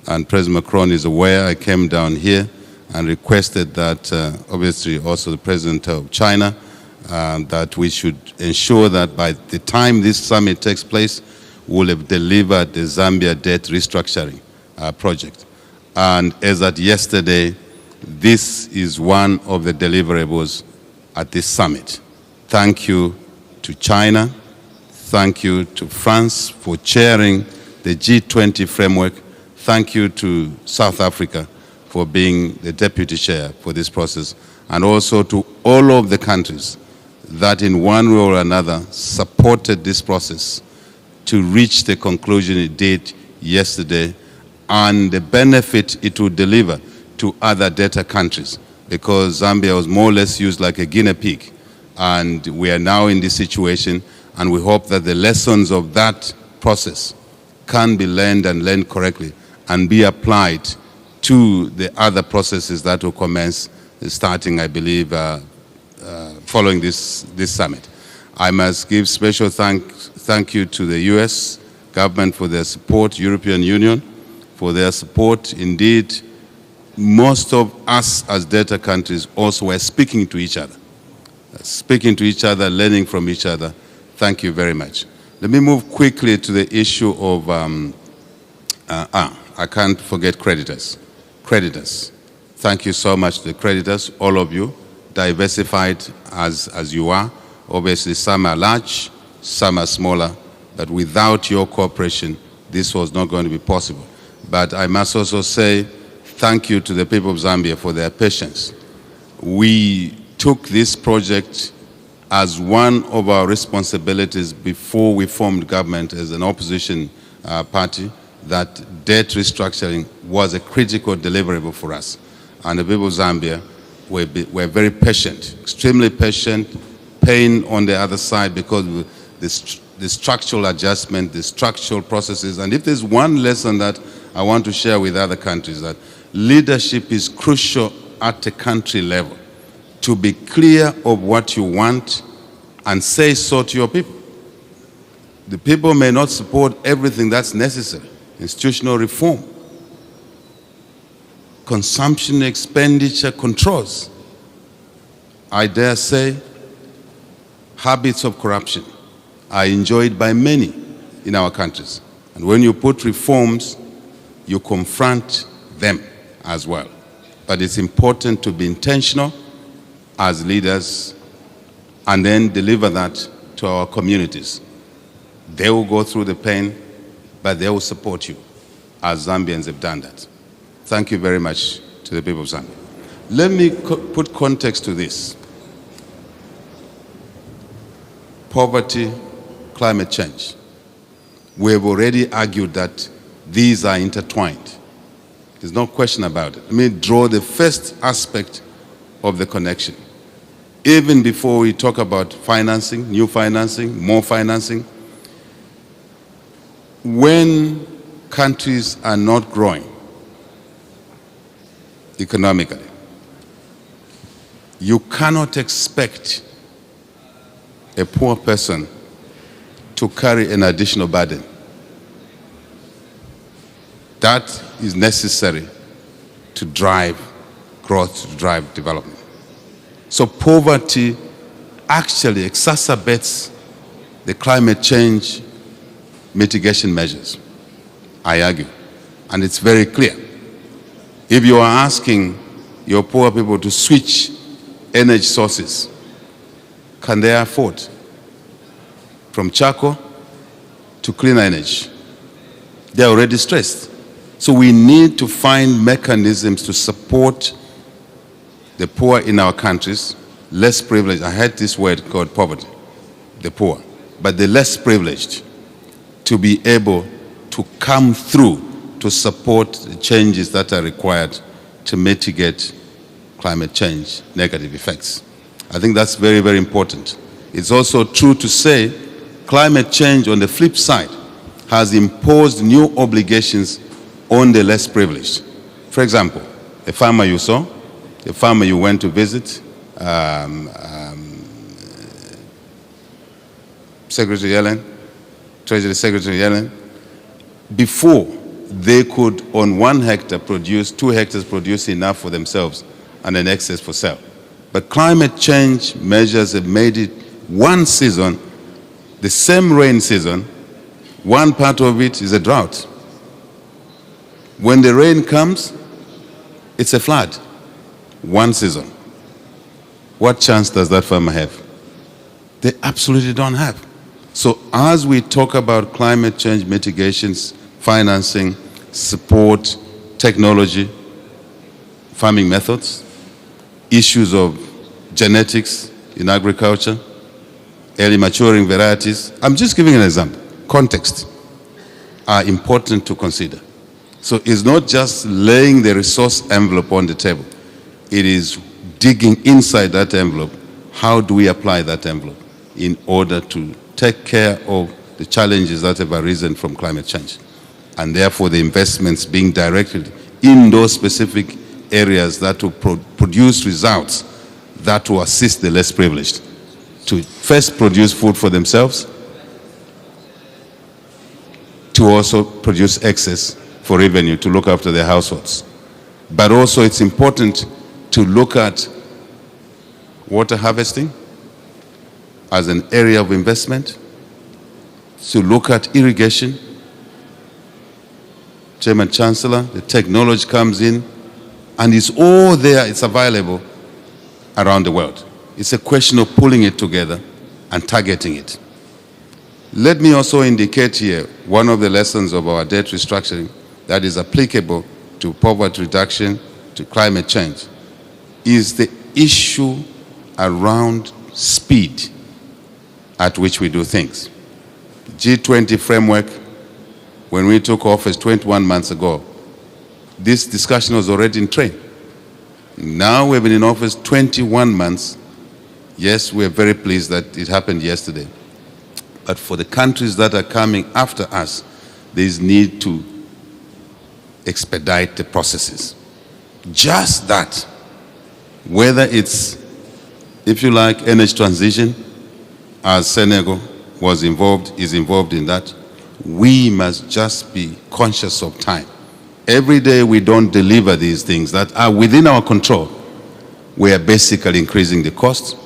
and President Macron is aware, I came down here and requested that obviously also the President of China, that we should ensure that by the time this summit takes place, we'll have delivered the Zambia debt restructuring project. And as at yesterday, this is one of the deliverables at this summit. Thank you to China. Thank you to France for chairing the G20 framework. Thank you to South Africa for being the deputy chair for this process. And also to all of the countries that in one way or another supported this process to reach the conclusion it did yesterday and the benefit it would deliver to other debtor countries, because Zambia was more or less used like a guinea pig. And we are now in this situation, and we hope that the lessons of that process can be learned and learned correctly and be applied to the other processes that will commence starting, I believe, following this summit. I must give special thank you to the US government for their support, European Union for their support. Indeed, most of us as debtor countries also were speaking to each other, learning from each other. Thank you very much. Let me move quickly to the issue of, I can't forget creditors. Creditors. Thank you so much to the creditors, all of you, diversified as you are. Obviously, some are large, some are smaller, but without your cooperation, this was not going to be possible. But I must also say, thank you to the people of Zambia for their patience. We took this project as one of our responsibilities before we formed government as an opposition party, that debt restructuring was a critical deliverable for us. And the people of Zambia were very patient, extremely patient, pain on the other side because of the structural adjustment, the structural processes. And if there's one lesson that I want to share with other countries, that leadership is crucial at the country level, to be clear of what you want and say so to your people. The people may not support everything that's necessary. Institutional reform, consumption expenditure controls, I dare say, habits of corruption are enjoyed by many in our countries. And when you put reforms, you confront them as well. But it's important to be intentional as leaders and then deliver that to our communities. They will go through the pain, but they will support you, as Zambians have done that. Thank you very much to the people of Zambia. Let me put context to this. Poverty, climate change. We have already argued that these are intertwined. There's no question about it. Let me draw the first aspect of the connection. even before we talk about financing, new financing, more financing, when countries are not growing economically, you cannot expect a poor person to carry an additional burden. That is necessary to drive growth, to drive development. So poverty actually exacerbates the climate change mitigation measures, I argue. And it's very clear. If you are asking your poor people to switch energy sources, can they afford from charcoal to clean energy? They're already stressed. So we need to find mechanisms to support the poor in our countries, less privileged. I heard this word called poverty, the poor, but the less privileged, to be able to come through to support the changes that are required to mitigate climate change negative effects. I think that's very, very important. It's also true to say climate change, on the flip side, has imposed new obligations on the less privileged. For example, a farmer you saw, a farmer you went to visit, Secretary Yellen, Treasury Secretary Yellen, before they could on 1 hectare produce, 2 hectares produce enough for themselves and an excess for sale. But climate change measures have made it one season, the same rain season, one part of it is a drought. When the rain comes, it's a flood. One season. What chance does that farmer have? They absolutely don't have. So as we talk about climate change mitigations, financing, support, technology, farming methods, issues of genetics in agriculture, early maturing varieties, I'm just giving an example. Context are important to consider. So it's not just laying the resource envelope on the table. It is digging inside that envelope. How do we apply that envelope in order to take care of the challenges that have arisen from climate change? And therefore the investments being directed in those specific areas that will produce results that will assist the less privileged to first produce food for themselves, to also produce excess for revenue to look after their households. But also it's important to look at water harvesting as an area of investment, to look at irrigation. Chairman Chancellor, the technology comes in and it's all there, it's available around the world. It's a question of pulling it together and targeting it. Let me also indicate here one of the lessons of our debt restructuring that is applicable to poverty reduction, to climate change, is the issue around speed at which we do things. G20 framework, when we took office 21 months ago, this discussion was already in train. Now we've been in office 21 months. Yes, we're very pleased that it happened yesterday. But for the countries that are coming after us, there is need to expedite the processes. Just that, whether it's, if you like, energy transition, as Senegal was involved, is involved in that, we must just be conscious of time. Every day we don't deliver these things that are within our control, we are basically increasing the cost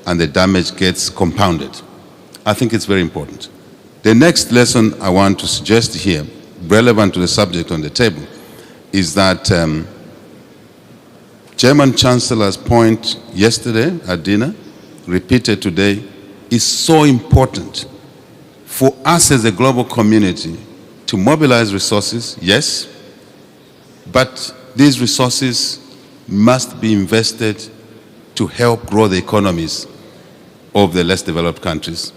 and the damage gets compounded. I think it's very important. The next lesson I want to suggest here, relevant to the subject on the table, is that German Chancellor's point yesterday at dinner, repeated today, is so important for us as a global community to mobilize resources, yes, but these resources must be invested to help grow the economies of the less developed countries.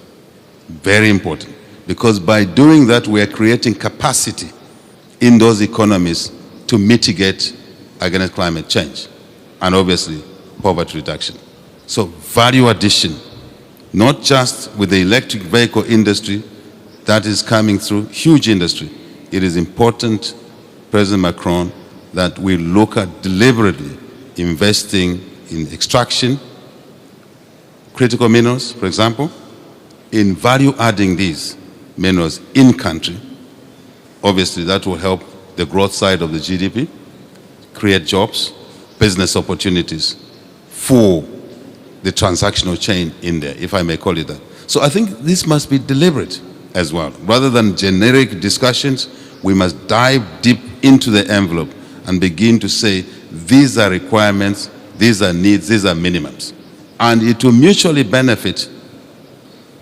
Very important, because by doing that we are creating capacity in those economies to mitigate against climate change and obviously poverty reduction. So value addition, not just with the electric vehicle industry that is coming through, huge industry. It is important, President Macron, that we look at deliberately investing in extraction, critical minerals, for example, in value adding these minerals in country. Obviously, that will help the growth side of the GDP, create jobs, business opportunities for the transactional chain in there, if I may call it that. So I think this must be deliberate as well. Rather than generic discussions, we must dive deep into the envelope and begin to say, these are requirements, these are needs, these are minimums. And it will mutually benefit,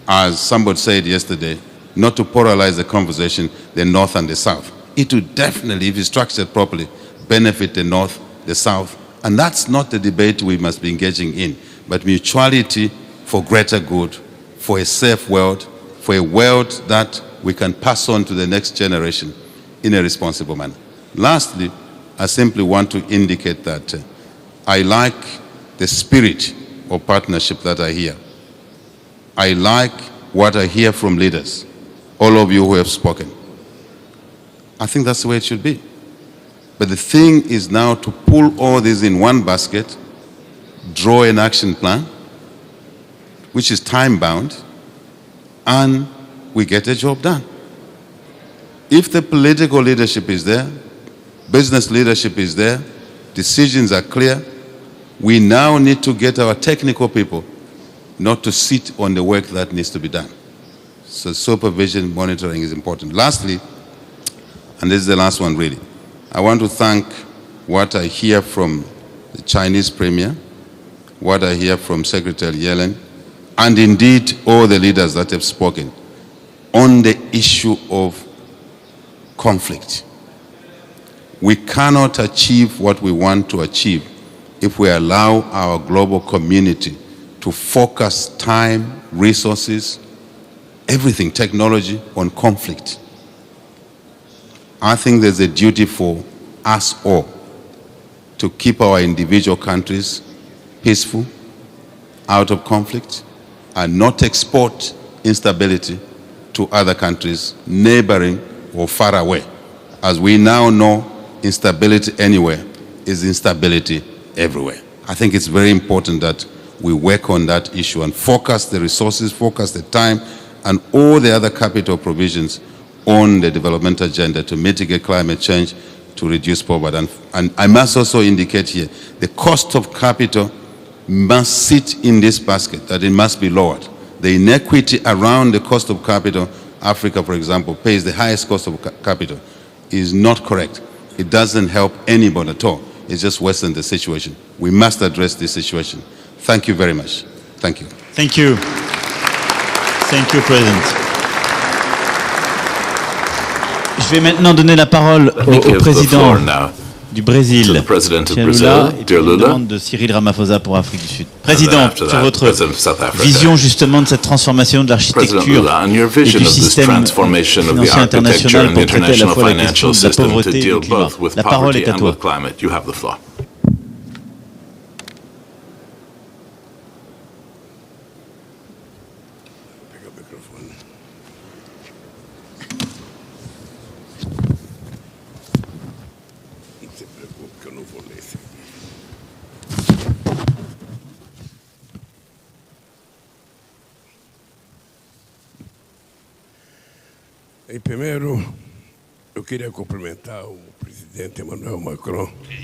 as somebody said yesterday, not to polarize the conversation, the North and the South. It will definitely, if it's structured properly, benefit the North, the South. And that's not the debate we must be engaging in, but mutuality for greater good, for a safe world, for a world that we can pass on to the next generation in a responsible manner. Lastly, I simply want to indicate that I like the spirit of partnership that I hear. I like what I hear from leaders, all of you who have spoken. I think that's the way it should be. But the thing is now to pull all this in one basket, draw an action plan, which is time-bound, and we get a job done. If the political leadership is there, business leadership is there, decisions are clear, we now need to get our technical people not to sit on the work that needs to be done. So supervision, monitoring is important. Lastly, and this is the last one really, I want to thank what I hear from the Chinese Premier, what I hear from Secretary Yellen, and indeed all the leaders that have spoken on the issue of conflict. We cannot achieve what we want to achieve if we allow our global community to focus time, resources, everything, technology, on conflict. I think there's a duty for us all to keep our individual countries peaceful, out of conflict, and not export instability to other countries, neighboring or far away. As we now know, instability anywhere is instability everywhere. I think it's very important that we work on that issue and focus the resources, focus the time, and all the other capital provisions on the development agenda to mitigate climate change, to reduce poverty. And I must also indicate here, the cost of capital must sit in this basket, that it must be lowered. The inequity around the cost of capital, Africa, for example, pays the highest cost of capital, is not correct. It doesn't help anybody at all. It just worsens the situation. We must address this situation. Thank you very much. Thank you. Thank you. Thank you, President. Je vais maintenant donner la parole au président du Brésil, Lula, et puis une demande de Cyril Ramaphosa pour Afrique du Sud. Président, sur votre vision justement de cette transformation de l'architecture et du système financier international pour traiter à la fois la question de la pauvreté et du climat. La parole est à toi.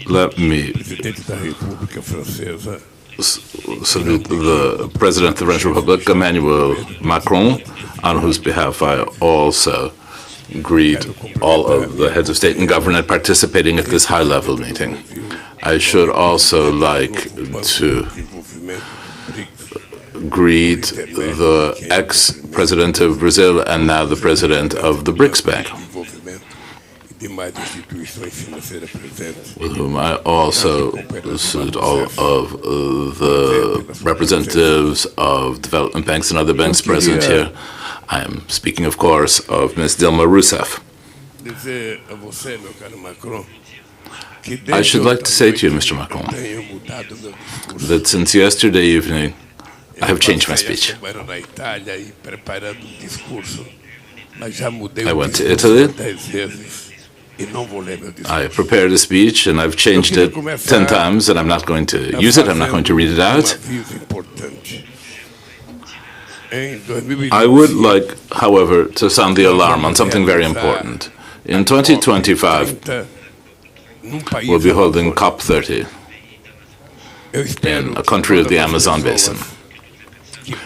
Let me salute the President of the French Republic, Emmanuel Macron, on whose behalf I also greet all of the heads of state and government participating at this high-level meeting. I should also like to greet the ex-president of Brazil and now the president of the BRICS Bank, with whom I also salute all of the representatives of development banks and other banks present here. I am speaking, of course, of Ms. Dilma Rousseff. I should like to say to you, Mr. Macron, that since yesterday evening, I have changed my speech. I went to Italy. I prepared a speech and I've changed it 10 times and I'm not going to use it, I'm not going to read it out. I would like, however, to sound the alarm on something very important. In 2025, we'll be holding COP30 in a country of the Amazon basin.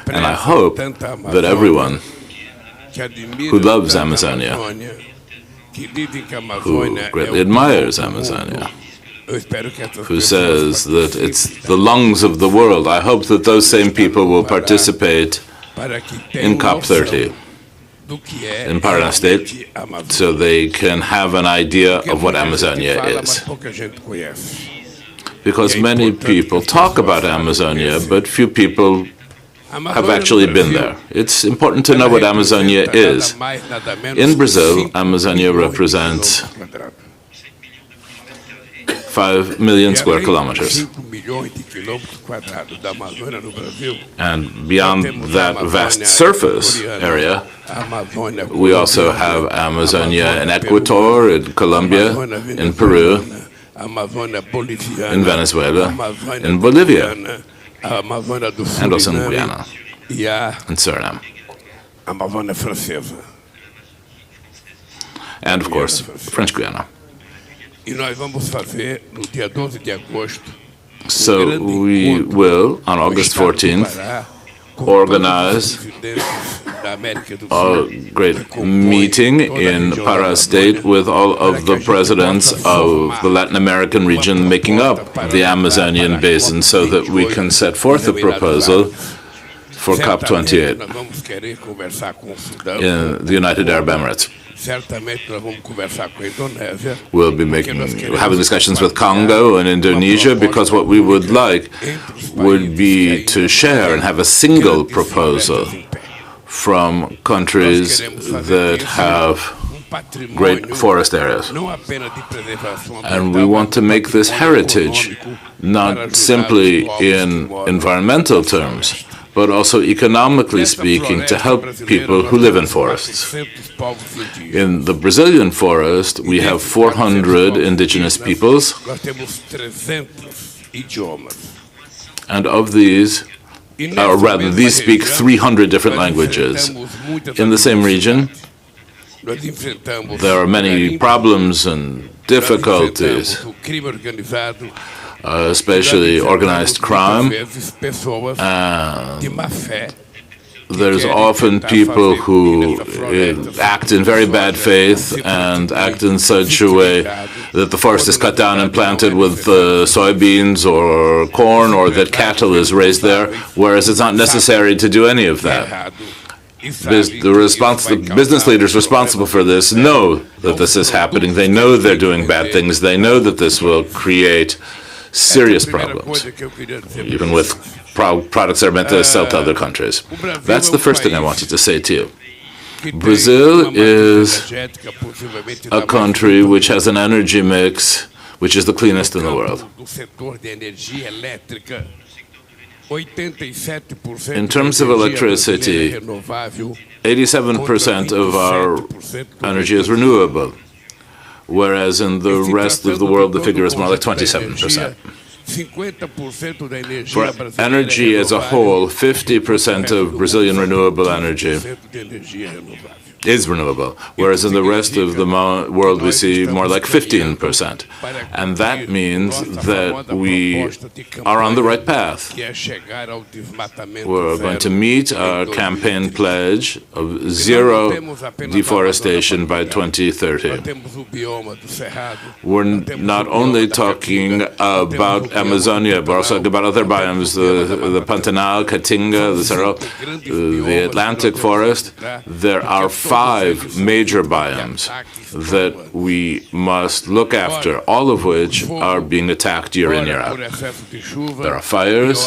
And I hope that everyone who loves Amazonia, who greatly admires Amazonia, who says that it's the lungs of the world, I hope that those same people will participate in COP30 in Paraná State so they can have an idea of what Amazonia is. Because many people talk about Amazonia, but few people have actually been there. It's important to know what Amazonia is. In Brazil, Amazonia represents 5 million square kilometers. And beyond that vast surface area, we also have Amazonia in Ecuador, in Colombia, in Peru, in Venezuela, in Bolivia, and also in Guyana, and Suriname. And of course, French Guiana. So we will, on August 14th, organize a great meeting in Pará State with all of the presidents of the Latin American region making up the Amazonian basin so that we can set forth a proposal for COP28 in the United Arab Emirates. We'll be having discussions with Congo and Indonesia because what we would like would be to share and have a single proposal from countries that have great forest areas. And we want to make this heritage not simply in environmental terms, but also economically speaking, to help people who live in forests. In the Brazilian forest, we have 400 indigenous peoples, and of these, or rather, these speak 300 different languages. In the same region, there are many problems and difficulties, especially organized crime, and there's often people who act in very bad faith and act in such a way that the forest is cut down and planted with soybeans or corn, or that cattle is raised there, whereas it's not necessary to do any of that. The business leaders responsible for this know that this is happening. They know they're doing bad things. They know that this will create serious problems, even with products that are meant to sell to other countries. That's the first thing I wanted to say to you. Brazil is a country which has an energy mix which is the cleanest in the world. In terms of electricity, 87% of our energy is renewable, whereas in the rest of the world the figure is more like 27%. For energy as a whole, 50% of Brazilian renewable energy is renewable, whereas in the rest of the world we see more like 15%. And that means that we are on the right path. We're going to meet our campaign pledge of zero deforestation by 2030. We're not only talking about Amazonia, but also about other biomes, the Pantanal, Caatinga, the Cerrado, the Atlantic forest. There are 5 major biomes that we must look after, all of which are being attacked year in, year out. There are fires,